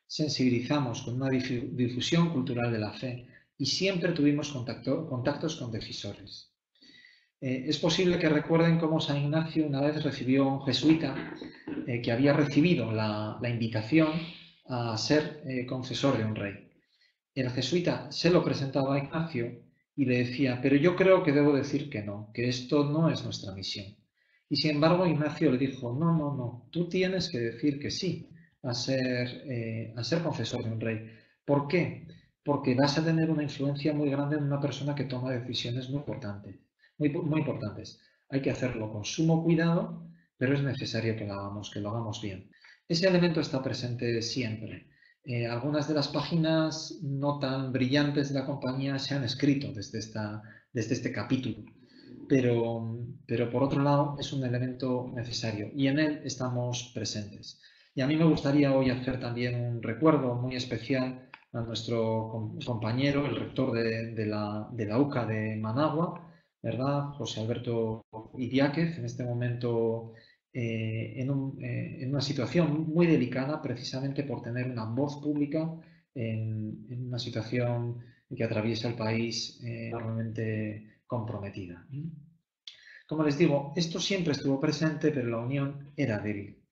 sensibilizamos con una difusión cultural de la fe y siempre tuvimos contactos con decisores. Es posible que recuerden cómo San Ignacio una vez recibió a un jesuita que había recibido la invitación a ser confesor de un rey. El jesuita se lo presentaba a Ignacio y le decía, pero yo creo que debo decir que no, que esto no es nuestra misión. Y sin embargo Ignacio le dijo, no, tú tienes que decir que sí a ser confesor de un rey. ¿Por qué? Porque vas a tener una influencia muy grande en una persona que toma decisiones muy importantes. Muy importantes. Hay que hacerlo con sumo cuidado, pero es necesario que lo hagamos bien. Ese elemento está presente siempre. Algunas de las páginas no tan brillantes de la compañía se han escrito desde este capítulo, pero por otro lado es un elemento necesario y en él estamos presentes. Y a mí me gustaría hoy hacer también un recuerdo muy especial a nuestro compañero, el rector de la UCA de Managua, ¿verdad? José Alberto Idiáquez, en este momento en una situación muy delicada precisamente por tener una voz pública en una situación que atraviesa el país enormemente comprometida. Como les digo, esto siempre estuvo presente, pero la unión era débil.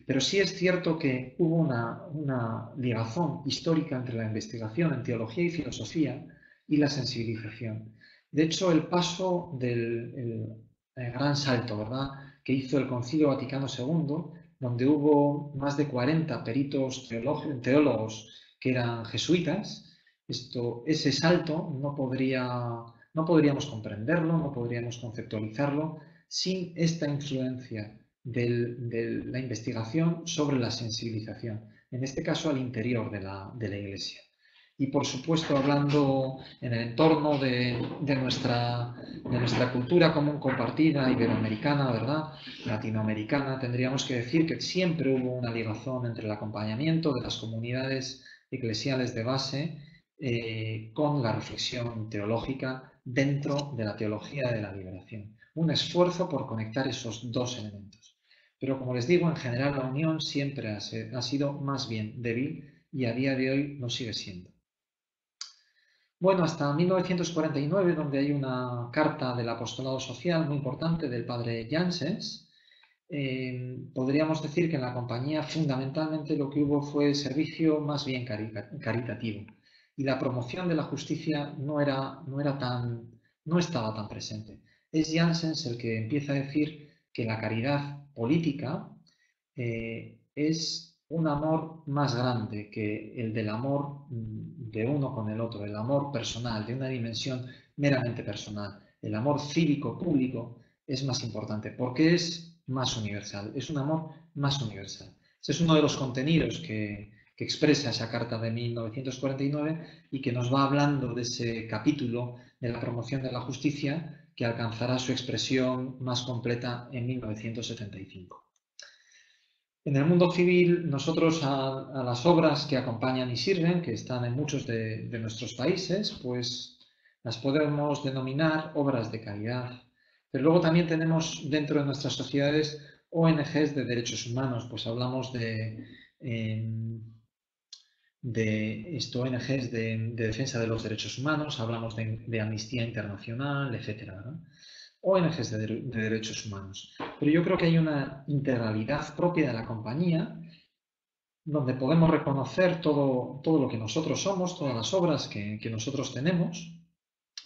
Pero sí es cierto que hubo una ligazón histórica entre la investigación en teología y filosofía y la sensibilización. De hecho, el paso del gran salto, ¿verdad?, que hizo el Concilio Vaticano II, donde hubo más de 40 peritos teólogos que eran jesuitas, ese salto no podríamos comprenderlo, no podríamos conceptualizarlo sin esta influencia de la investigación sobre la sensibilización, en este caso al interior de la Iglesia. Y por supuesto, hablando en el entorno de nuestra cultura común compartida, iberoamericana, ¿verdad?, latinoamericana, tendríamos que decir que siempre hubo una ligazón entre el acompañamiento de las comunidades eclesiales de base con la reflexión teológica dentro de la teología de la liberación. Un esfuerzo por conectar esos dos elementos. Pero como les digo, en general la unión siempre ha sido más bien débil y a día de hoy lo sigue siendo. Bueno, hasta 1949, donde hay una carta del apostolado social muy importante del padre Janssens, podríamos decir que en la compañía fundamentalmente lo que hubo fue servicio más bien caritativo y la promoción de la justicia no estaba tan presente. Es Janssens el que empieza a decir que la caridad política es un amor más grande que el del amor de uno con el otro, el amor personal, de una dimensión meramente personal. El amor cívico público es más importante porque es más universal, es un amor más universal. Ese es uno de los contenidos que expresa esa carta de 1949 y que nos va hablando de ese capítulo de la promoción de la justicia que alcanzará su expresión más completa en 1975. En el mundo civil, nosotros a las obras que acompañan y sirven, que están en muchos de nuestros países, pues las podemos denominar obras de caridad. Pero luego también tenemos dentro de nuestras sociedades ONGs de derechos humanos, pues hablamos ONGs de defensa de los derechos humanos, hablamos de Amnistía Internacional, etcétera, ¿no? ONGs de derechos humanos. Pero yo creo que hay una integralidad propia de la compañía donde podemos reconocer todo lo que nosotros somos, todas las obras que nosotros tenemos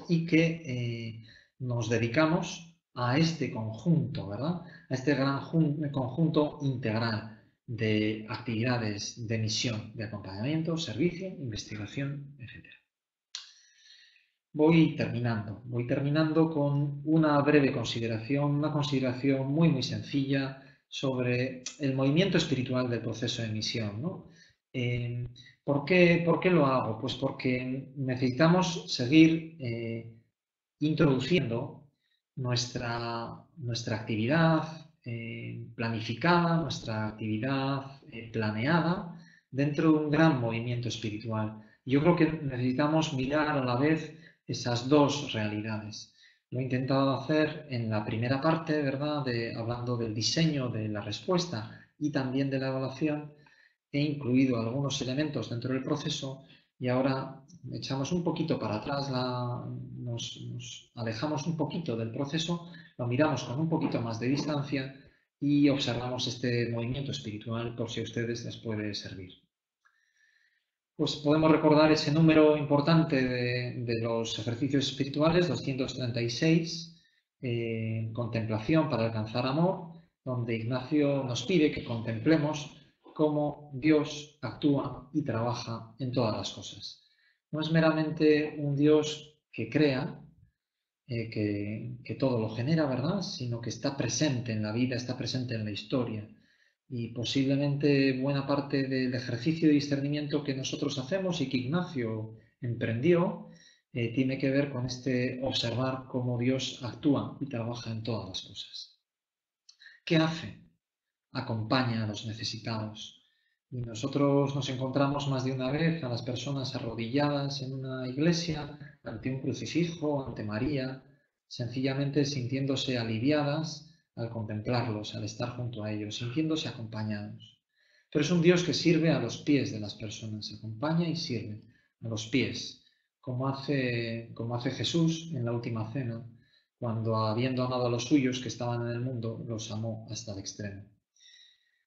y que nos dedicamos a este conjunto, ¿verdad? A este gran conjunto integral de actividades de misión, de acompañamiento, servicio, investigación, etc. Voy terminando con una breve consideración, una consideración muy sencilla sobre el movimiento espiritual del proceso de misión, ¿no? ¿Por qué lo hago? Pues porque necesitamos seguir introduciendo nuestra actividad planificada, nuestra actividad planeada dentro de un gran movimiento espiritual. Yo creo que necesitamos mirar a la vez esas dos realidades. Lo he intentado hacer en la primera parte, ¿verdad? Hablando del diseño de la respuesta y también de la evaluación. He incluido algunos elementos dentro del proceso y ahora echamos un poquito para atrás, nos alejamos un poquito del proceso, lo miramos con un poquito más de distancia y observamos este movimiento espiritual por si a ustedes les puede servir. Pues podemos recordar ese número importante de los ejercicios espirituales, 236, contemplación para alcanzar amor, donde Ignacio nos pide que contemplemos cómo Dios actúa y trabaja en todas las cosas. No es meramente un Dios que crea, que todo lo genera, ¿verdad? Sino que está presente en la vida, está presente en la historia. Y posiblemente buena parte del ejercicio de discernimiento que nosotros hacemos y que Ignacio emprendió, tiene que ver con este observar cómo Dios actúa y trabaja en todas las cosas. ¿Qué hace? Acompaña a los necesitados. Y nosotros nos encontramos más de una vez a las personas arrodilladas en una iglesia, ante un crucifijo, ante María, sencillamente sintiéndose aliviadas al contemplarlos, al estar junto a ellos, sintiéndose acompañados. Pero es un Dios que sirve a los pies de las personas, acompaña y sirve a los pies, como hace Jesús en la última cena, cuando habiendo amado a los suyos que estaban en el mundo, los amó hasta el extremo.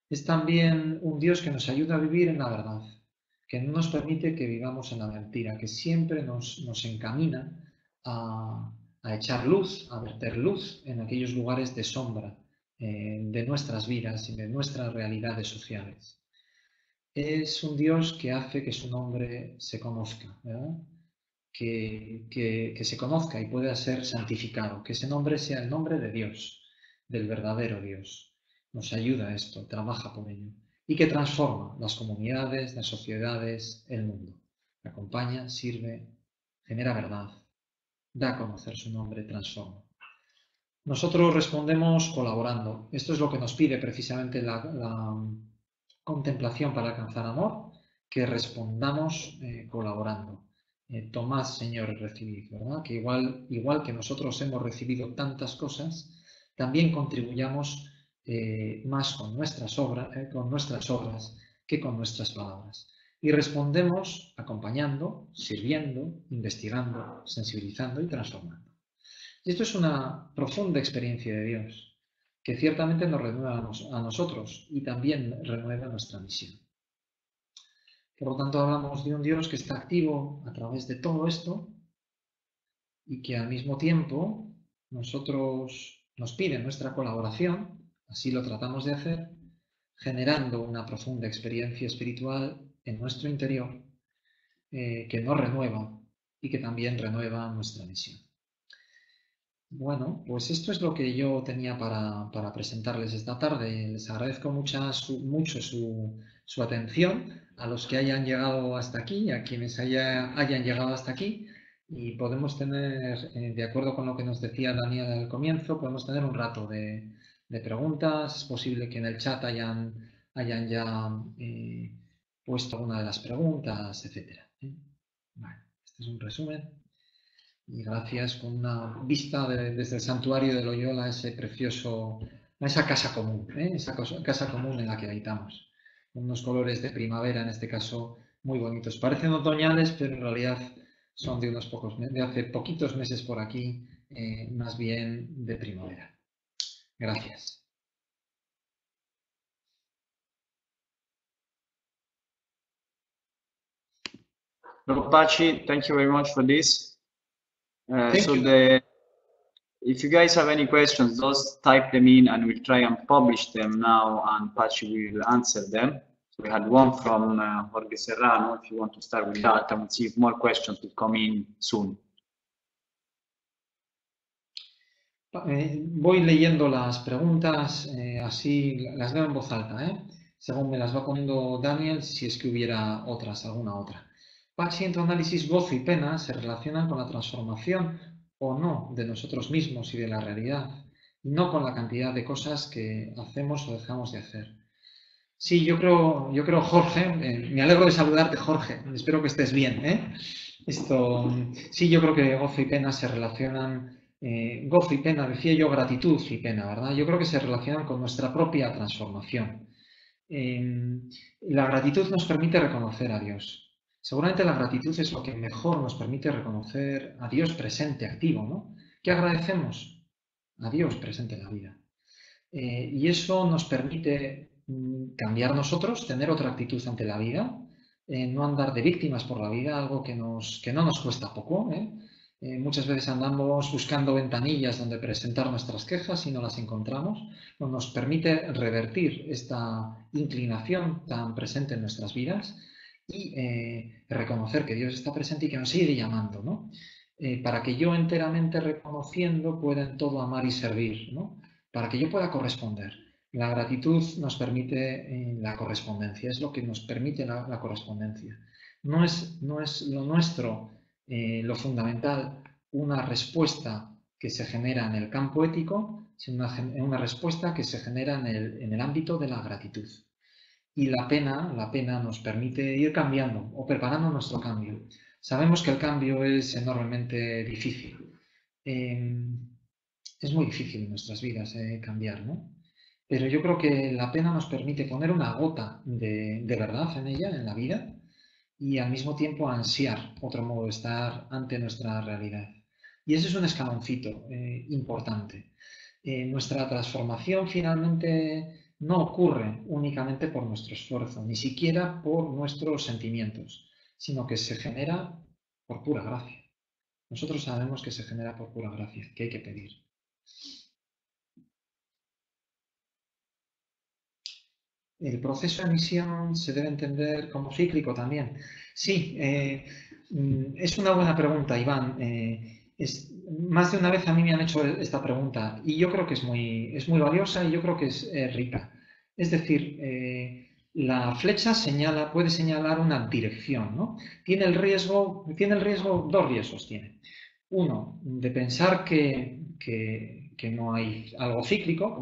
Es también un Dios que nos ayuda a vivir en la verdad, que no nos permite que vivamos en la mentira, que siempre nos encamina a echar luz, a verter luz en aquellos lugares de sombra de nuestras vidas y de nuestras realidades sociales. Es un Dios que hace que su nombre se conozca, ¿verdad? Que se conozca y pueda ser santificado, que ese nombre sea el nombre de Dios, del verdadero Dios. Nos ayuda a esto, trabaja por ello, y que transforma las comunidades, las sociedades, el mundo. Acompaña, sirve, genera verdad, da a conocer su nombre, transforma. Nosotros respondemos colaborando. Esto es lo que nos pide precisamente la contemplación para alcanzar amor, que respondamos colaborando. Tomad, Señor, y recibid, ¿verdad? Que igual que nosotros hemos recibido tantas cosas, también contribuyamos más con nuestras obras que con nuestras palabras. Y respondemos acompañando, sirviendo, investigando, sensibilizando y transformando. Y esto es una profunda experiencia de Dios. que ciertamente nos renueva a nosotros y también renueva nuestra misión. Por lo tanto, hablamos de un Dios que está activo a través de todo esto y que al mismo tiempo nos pide nuestra colaboración, así lo tratamos de hacer, generando una profunda experiencia espiritual en nuestro interior que nos renueva y que también renueva nuestra misión. Bueno, pues esto es lo que yo tenía para presentarles esta tarde. Les agradezco mucho su atención a los que hayan llegado hasta aquí, a quienes hayan llegado hasta aquí, y podemos tener, de acuerdo con lo que nos decía Daniel al comienzo, podemos tener un rato de preguntas. Es posible que en el chat hayan ya puesto alguna de las preguntas, etc. Vale, este es un resumen. Y gracias, con una vista desde el santuario de Loyola a esa casa común, esa casa común en la que habitamos. Unos colores de primavera, en este caso, muy bonitos. Parecen otoñales, pero en realidad son de hace poquitos meses por aquí, más bien de primavera. Gracias. Pachi, thank you very much for this. Thank you. If you guys have any questions, just type them in and we'll try and publish them now, and Pachi will answer them. So we had one from Jorge Serrano. If you want to start with that, and we'll see if more questions will come in soon. Voy leyendo las preguntas, así las leo en voz alta, según me las va poniendo Daniel, si es que hubiera alguna otra. Pachi, en tu análisis, gozo y pena se relacionan con la transformación o no de nosotros mismos y de la realidad, no con la cantidad de cosas que hacemos o dejamos de hacer. Sí, yo creo Jorge, me alegro de saludarte, Jorge, espero que estés bien, sí, yo creo que gozo y pena se relacionan, gozo y pena, decía yo gratitud y pena, ¿verdad? Yo creo que se relacionan con nuestra propia transformación. La gratitud nos permite reconocer a Dios. Seguramente la gratitud es lo que mejor nos permite reconocer a Dios presente, activo, ¿no? ¿Qué agradecemos? A Dios presente en la vida. Y eso nos permite cambiar nosotros, tener otra actitud ante la vida, no andar de víctimas por la vida, algo que no nos cuesta poco. Muchas veces andamos buscando ventanillas donde presentar nuestras quejas y no las encontramos. Nos permite revertir esta inclinación tan presente en nuestras vidas y reconocer que Dios está presente y que nos sigue llamando, ¿no? Para que yo enteramente reconociendo pueda en todo amar y servir, ¿no? Para que yo pueda corresponder. La gratitud nos permite la correspondencia, es lo que nos permite la correspondencia. No es lo nuestro, lo fundamental, una respuesta que se genera en el campo ético, sino una respuesta que se genera en el ámbito de la gratitud. Y la pena nos permite ir cambiando o preparando nuestro cambio. Sabemos que el cambio es enormemente difícil. Es muy difícil en nuestras vidas cambiar, ¿no? Pero yo creo que la pena nos permite poner una gota de verdad en ella, en la vida, y al mismo tiempo ansiar otro modo de estar ante nuestra realidad. Y ese es un escaloncito importante. Nuestra transformación finalmente no ocurre únicamente por nuestro esfuerzo, ni siquiera por nuestros sentimientos, sino que se genera por pura gracia. Nosotros sabemos que se genera por pura gracia, que hay que pedir. El proceso de misión se debe entender como cíclico también. Sí, es una buena pregunta, Iván. Más de una vez a mí me han hecho esta pregunta y yo creo que es muy valiosa y yo creo que es rica. Es decir, la flecha puede señalar una dirección, ¿no? Tiene el riesgo, dos riesgos tiene. Uno, de pensar que no hay algo cíclico,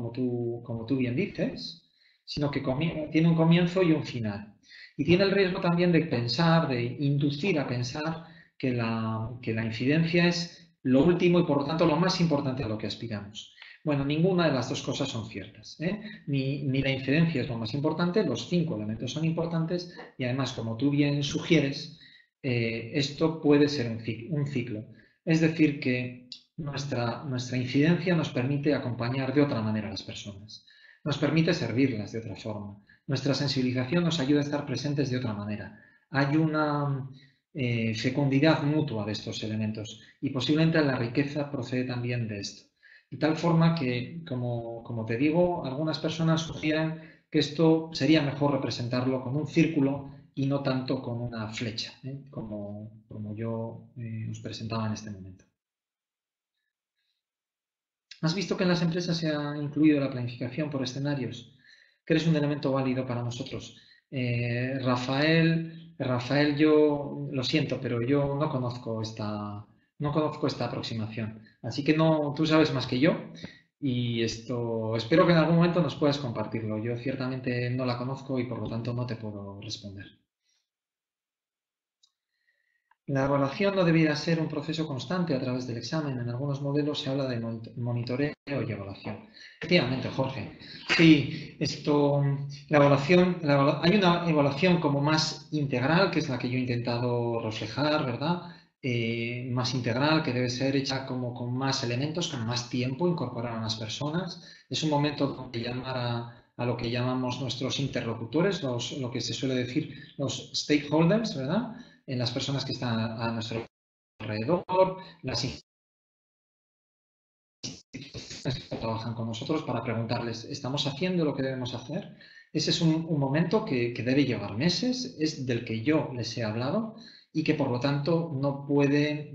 como tú bien dices, sino que tiene un comienzo y un final. Y tiene el riesgo también de inducir a pensar que la incidencia es lo último y por lo tanto lo más importante a lo que aspiramos. Bueno, ninguna de las dos cosas son ciertas. Ni la incidencia es lo más importante, los 5 elementos son importantes y además, como tú bien sugieres, esto puede ser un ciclo. Es decir, que nuestra incidencia nos permite acompañar de otra manera a las personas, nos permite servirlas de otra forma, nuestra sensibilización nos ayuda a estar presentes de otra manera. Hay una fecundidad mutua de estos elementos y posiblemente la riqueza procede también de esto. De tal forma que, como te digo, algunas personas sugieren que esto sería mejor representarlo con un círculo y no tanto con una flecha, como yo os presentaba en este momento. ¿Has visto que en las empresas se ha incluido la planificación por escenarios? Que es un elemento válido para nosotros. Rafael, yo lo siento, pero yo no conozco esta aproximación. Así que no, tú sabes más que yo y esto espero que en algún momento nos puedas compartirlo. Yo ciertamente no la conozco y por lo tanto no te puedo responder. La evaluación no debería ser un proceso constante a través del examen. En algunos modelos se habla de monitoreo y evaluación. Efectivamente, Jorge. Sí, hay una evaluación como más integral, que es la que yo he intentado reflejar, ¿verdad? Más integral, que debe ser hecha como con más elementos, con más tiempo, incorporar a las personas. Es un momento donde llamar a lo que llamamos nuestros interlocutores, lo que se suele decir los stakeholders, ¿verdad? En las personas que están a nuestro alrededor, las instituciones que trabajan con nosotros para preguntarles, ¿estamos haciendo lo que debemos hacer? Ese es un momento que debe llevar meses, es del que yo les he hablado y que por lo tanto no puede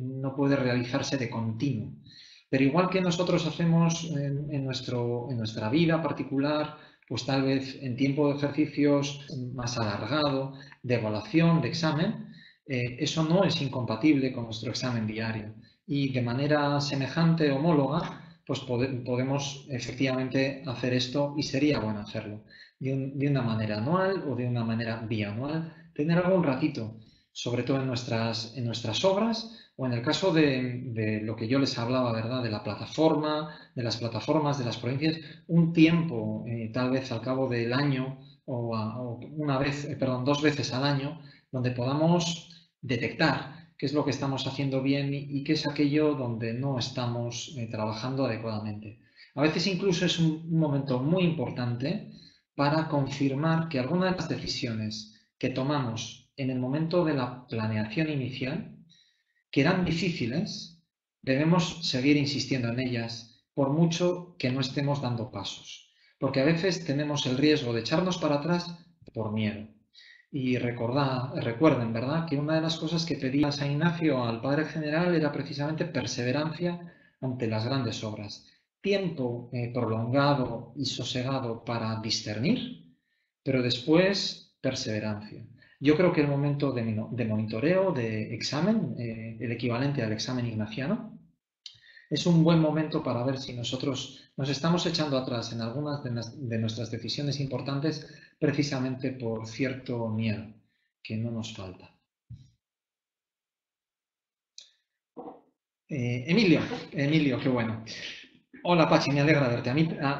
realizarse de continuo. Pero igual que nosotros hacemos en nuestra vida particular, pues tal vez en tiempo de ejercicios más alargado, de evaluación, de examen, eso no es incompatible con nuestro examen diario. Y de manera semejante, homóloga, pues podemos efectivamente hacer esto y sería bueno hacerlo. De una manera anual o de una manera bianual, tener algún ratito, sobre todo en nuestras obras o en el caso de lo que yo les hablaba, ¿verdad? De la plataforma, de las plataformas, de las provincias, un tiempo, tal vez al cabo del año o dos veces al año, donde podamos detectar qué es lo que estamos haciendo bien y qué es aquello donde no estamos trabajando adecuadamente. A veces incluso es un momento muy importante para confirmar que algunas de las decisiones que tomamos en el momento de la planeación inicial, que eran difíciles, debemos seguir insistiendo en ellas por mucho que no estemos dando pasos. Porque a veces tenemos el riesgo de echarnos para atrás por miedo. Y recuerden, ¿verdad?, que una de las cosas que pedía San Ignacio al Padre General era precisamente perseverancia ante las grandes obras. Tiempo prolongado y sosegado para discernir, pero después perseverancia. Yo creo que el momento de monitoreo, de examen, el equivalente al examen ignaciano, es un buen momento para ver si nosotros nos estamos echando atrás en algunas de nuestras decisiones importantes precisamente por cierto miedo que no nos falta. Emilio, qué bueno. Hola Pachi, me alegra verte.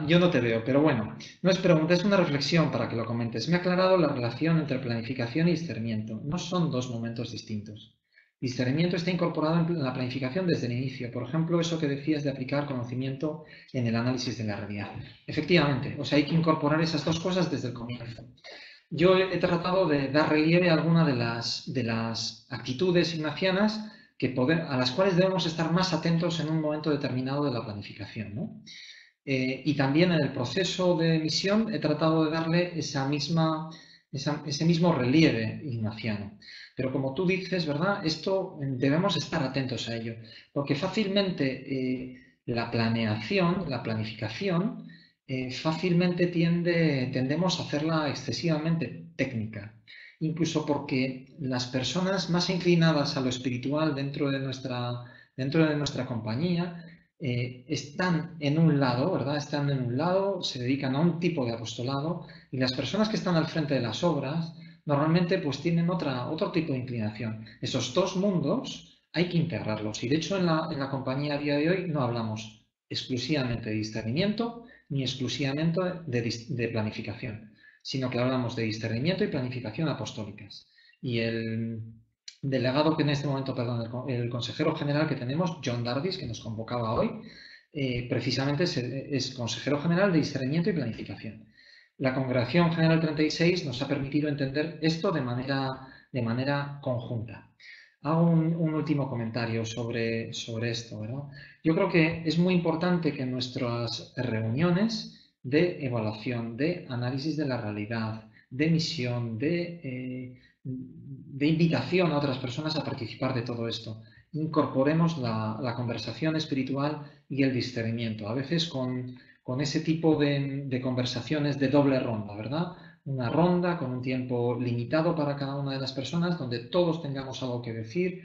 Yo no te veo, pero bueno, no es pregunta, es una reflexión para que lo comentes. Me ha aclarado la relación entre planificación y discernimiento. No son dos momentos distintos. Discernimiento está incorporado en la planificación desde el inicio. Por ejemplo, eso que decías de aplicar conocimiento en el análisis de la realidad. Efectivamente, o sea, hay que incorporar esas dos cosas desde el comienzo. Yo he tratado de dar relieve a alguna de las actitudes ignacianas a las cuales debemos estar más atentos en un momento determinado de la planificación, ¿no? Y también en el proceso de emisión he tratado de darle ese mismo relieve ignaciano. Pero como tú dices, ¿verdad? Esto debemos estar atentos a ello, porque fácilmente la planificación, fácilmente tendemos a hacerla excesivamente técnica. Incluso porque las personas más inclinadas a lo espiritual dentro de nuestra compañía están en un lado, ¿verdad? Están en un lado, se dedican a un tipo de apostolado y las personas que están al frente de las obras normalmente pues tienen otro tipo de inclinación. Esos dos mundos hay que integrarlos y de hecho en la compañía a día de hoy no hablamos exclusivamente de discernimiento ni exclusivamente de planificación, sino que hablamos de discernimiento y planificación apostólicas. Y delegado que en este momento, perdón, el consejero general que tenemos, John Dardis, que nos convocaba hoy, precisamente es consejero general de discernimiento y planificación. La Congregación General 36 nos ha permitido entender esto de manera conjunta. Hago un último comentario sobre esto, ¿verdad? Yo creo que es muy importante que en nuestras reuniones de evaluación, de análisis de la realidad, de misión, de invitación a otras personas a participar de todo esto, incorporemos la conversación espiritual y el discernimiento, a veces con ese tipo de conversaciones de doble ronda, ¿verdad? Una ronda con un tiempo limitado para cada una de las personas, donde todos tengamos algo que decir,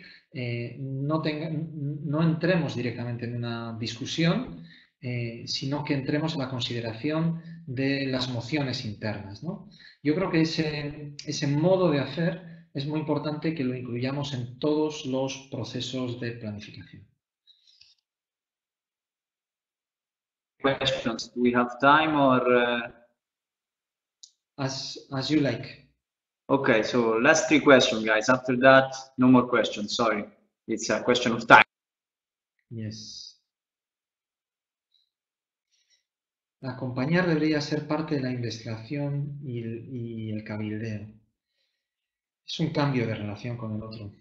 no entremos directamente en una discusión, sino que entremos en la consideración de las mociones internas, ¿no? Yo creo que ese modo de hacer es muy importante que lo incluyamos en todos los procesos de planificación. Questions? Do we have time or? As you like. Okay, so last 3 questions, guys. After that, no more questions. Sorry, it's a question of time. Yes. Acompañar debería ser parte de la investigación y el cabildeo. Es un cambio de relación con el otro.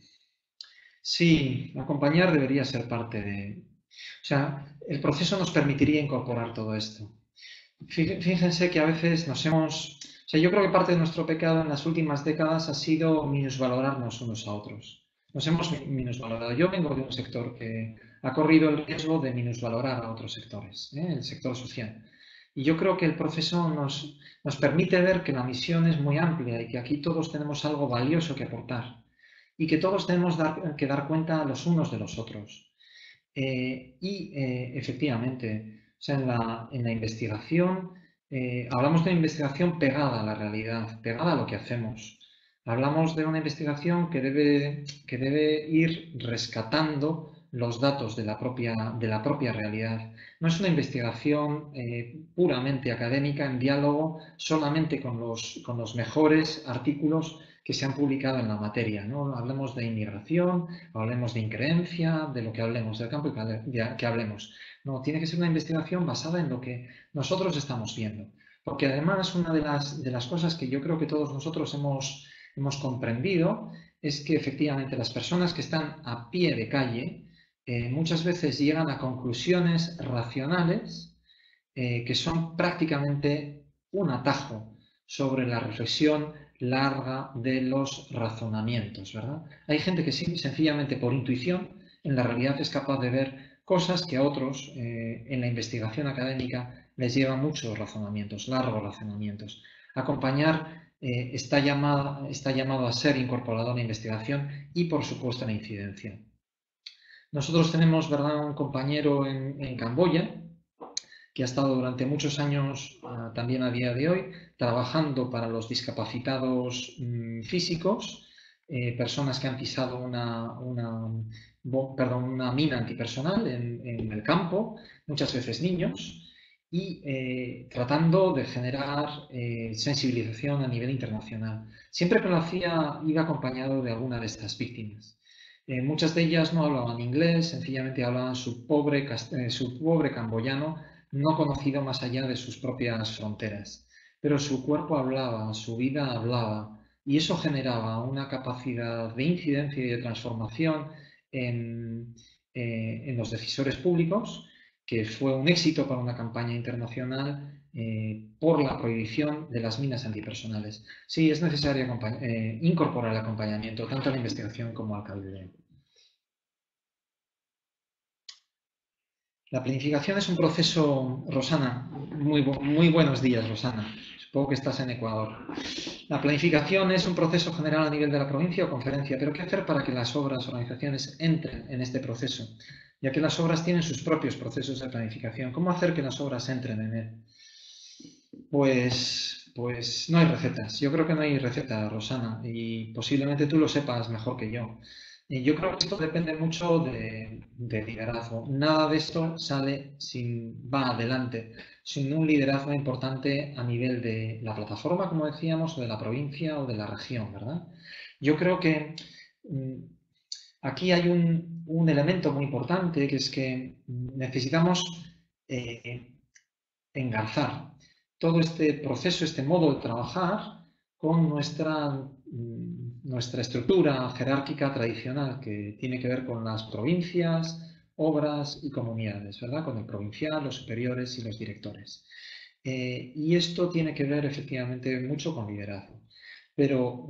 Sí, acompañar debería ser parte de... O sea, el proceso nos permitiría incorporar todo esto. Fíjense que a veces nos hemos... O sea, yo creo que parte de nuestro pecado en las últimas décadas ha sido minusvalorarnos unos a otros. Nos hemos minusvalorado. Yo vengo de un sector que ha corrido el riesgo de minusvalorar a otros sectores, el sector social. Y yo creo que el proceso nos permite ver que la misión es muy amplia y que aquí todos tenemos algo valioso que aportar y que todos tenemos que dar cuenta los unos de los otros. Efectivamente, o sea, en la investigación, hablamos de una investigación pegada a la realidad, pegada a lo que hacemos. Hablamos de una investigación que debe ir rescatando los datos de la propia realidad. No es una investigación puramente académica en diálogo solamente con los mejores artículos que se han publicado en la materia, ¿no? Hablemos de inmigración, hablemos de increencia, de lo que hablemos, del campo que hablemos. No, tiene que ser una investigación basada en lo que nosotros estamos viendo. Porque además una de las cosas que yo creo que todos nosotros hemos comprendido es que efectivamente las personas que están a pie de calle muchas veces llegan a conclusiones racionales que son prácticamente un atajo sobre la reflexión larga de los razonamientos, ¿verdad? Hay gente que sencillamente por intuición en la realidad es capaz de ver cosas que a otros en la investigación académica les llevan muchos razonamientos, largos razonamientos. Acompañar está llamado a ser incorporado a la investigación y, por supuesto, a la incidencia. Nosotros tenemos, ¿verdad?, un compañero en Camboya que ha estado durante muchos años, también a día de hoy, trabajando para los discapacitados físicos, personas que han pisado una mina antipersonal en el campo, muchas veces niños, y tratando de generar sensibilización a nivel internacional. Siempre que lo hacía, iba acompañado de alguna de estas víctimas. Muchas de ellas no hablaban inglés, sencillamente hablaban su pobre camboyano, no conocido más allá de sus propias fronteras. Pero su cuerpo hablaba, su vida hablaba, y eso generaba una capacidad de incidencia y de transformación en los decisores públicos, que fue un éxito para una campaña internacional por la prohibición de las minas antipersonales. Sí, es necesario incorporar el acompañamiento tanto a la investigación como al cabildeo. La planificación es un proceso, Rosana, muy buenos días, Rosana. Supongo que estás en Ecuador. La planificación es un proceso general a nivel de la provincia o conferencia, pero ¿qué hacer para que las obras, organizaciones entren en este proceso? Ya que las obras tienen sus propios procesos de planificación. ¿Cómo hacer que las obras entren en él? Pues no hay recetas. Yo creo que no hay receta, Rosana, y posiblemente tú lo sepas mejor que yo. Yo creo que esto depende mucho de liderazgo. Nada de esto va adelante sin un liderazgo importante a nivel de la plataforma, como decíamos, o de la provincia o de la región, ¿verdad? Yo creo que aquí hay un elemento muy importante, que es que necesitamos engarzar todo este proceso, este modo de trabajar con nuestra estructura jerárquica tradicional, que tiene que ver con las provincias, obras y comunidades, ¿verdad? Con el provincial, los superiores y los directores. Y esto tiene que ver efectivamente mucho con liderazgo. Pero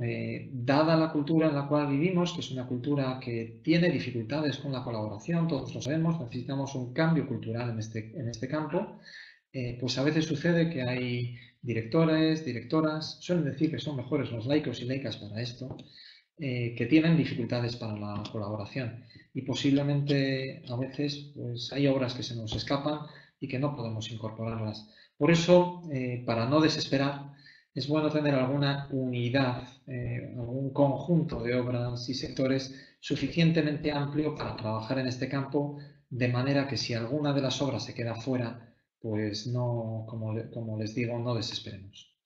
dada la cultura en la cual vivimos, que es una cultura que tiene dificultades con la colaboración, todos lo sabemos, necesitamos un cambio cultural en este campo, pues a veces sucede que hay directores, directoras, suelen decir que son mejores los laicos y laicas para esto, que tienen dificultades para la colaboración. Y posiblemente a veces pues, hay obras que se nos escapan y que no podemos incorporarlas. Por eso, para no desesperar, es bueno tener alguna unidad, algún conjunto de obras y sectores suficientemente amplio para trabajar en este campo, de manera que si alguna de las obras se queda fuera, pues no, como les digo, no desesperemos.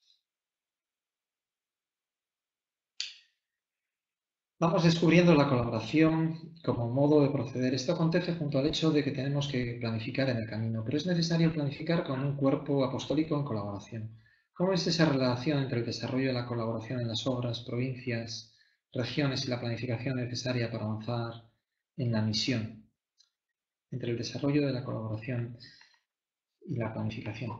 Vamos descubriendo la colaboración como modo de proceder. Esto acontece junto al hecho de que tenemos que planificar en el camino, pero es necesario planificar con un cuerpo apostólico en colaboración. ¿Cómo es esa relación entre el desarrollo de la colaboración en las obras, provincias, regiones y la planificación necesaria para avanzar en la misión? Entre el desarrollo de la colaboración y la planificación.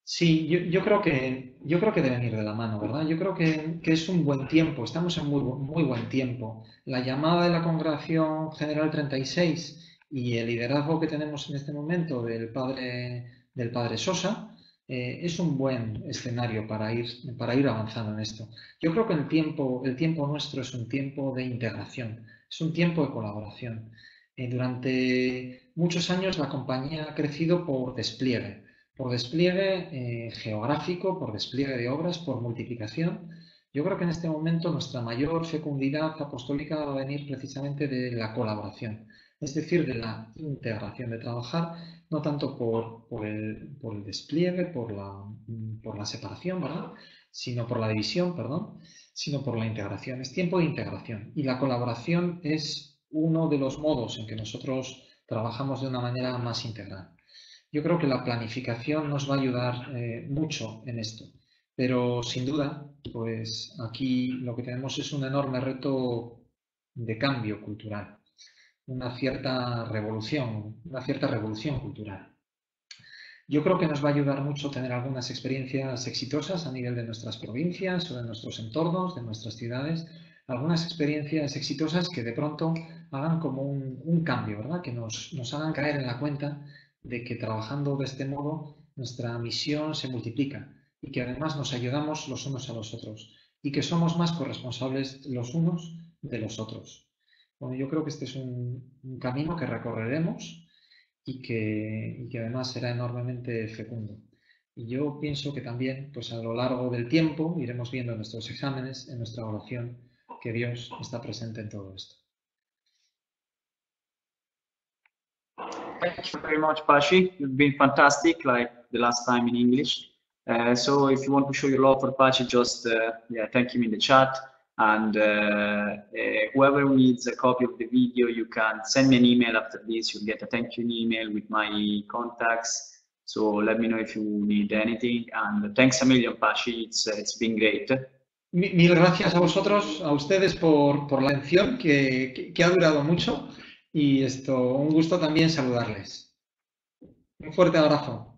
Sí, yo creo que deben ir de la mano, ¿verdad? Yo creo que es un buen tiempo, estamos en muy buen tiempo. La llamada de la Congregación General 36 y el liderazgo que tenemos en este momento del padre Sosa es un buen escenario para ir avanzando en esto. Yo creo que el tiempo nuestro es un tiempo de integración, es un tiempo de colaboración. Durante muchos años la compañía ha crecido por despliegue geográfico, por despliegue de obras, por multiplicación. Yo creo que en este momento nuestra mayor fecundidad apostólica va a venir precisamente de la colaboración, es decir, de la integración, de trabajar no tanto por el despliegue, por la separación, ¿verdad? Sino por la división, perdón, sino por la integración. Es tiempo de integración y la colaboración es uno de los modos en que nosotros trabajamos de una manera más integral. Yo creo que la planificación nos va a ayudar mucho en esto, pero sin duda, pues aquí lo que tenemos es un enorme reto de cambio cultural, una cierta revolución cultural. Yo creo que nos va a ayudar mucho tener algunas experiencias exitosas a nivel de nuestras provincias o de nuestros entornos, de nuestras ciudades, algunas experiencias exitosas que de pronto hagan como un cambio, ¿verdad? Que nos hagan caer en la cuenta de que trabajando de este modo nuestra misión se multiplica y que además nos ayudamos los unos a los otros y que somos más corresponsables los unos de los otros. Bueno, yo creo que este es un camino que recorreremos y que además será enormemente fecundo. Y yo pienso que también, pues a lo largo del tiempo, iremos viendo en nuestros exámenes, en nuestra oración, que Dios está presente en todo esto. Thank you very much, Pashi. You've been fantastic, like the last time in English. So if you want to show your love for Pashi, just thank him in the chat. And whoever needs a copy of the video, you can send me an email after this. You'll get a thank you email with my contacts. So let me know if you need anything. And thanks a million, Pashi. It's been great. Mil gracias a vosotros, a ustedes por la atención que ha durado mucho. Y un gusto también saludarles. Un fuerte abrazo.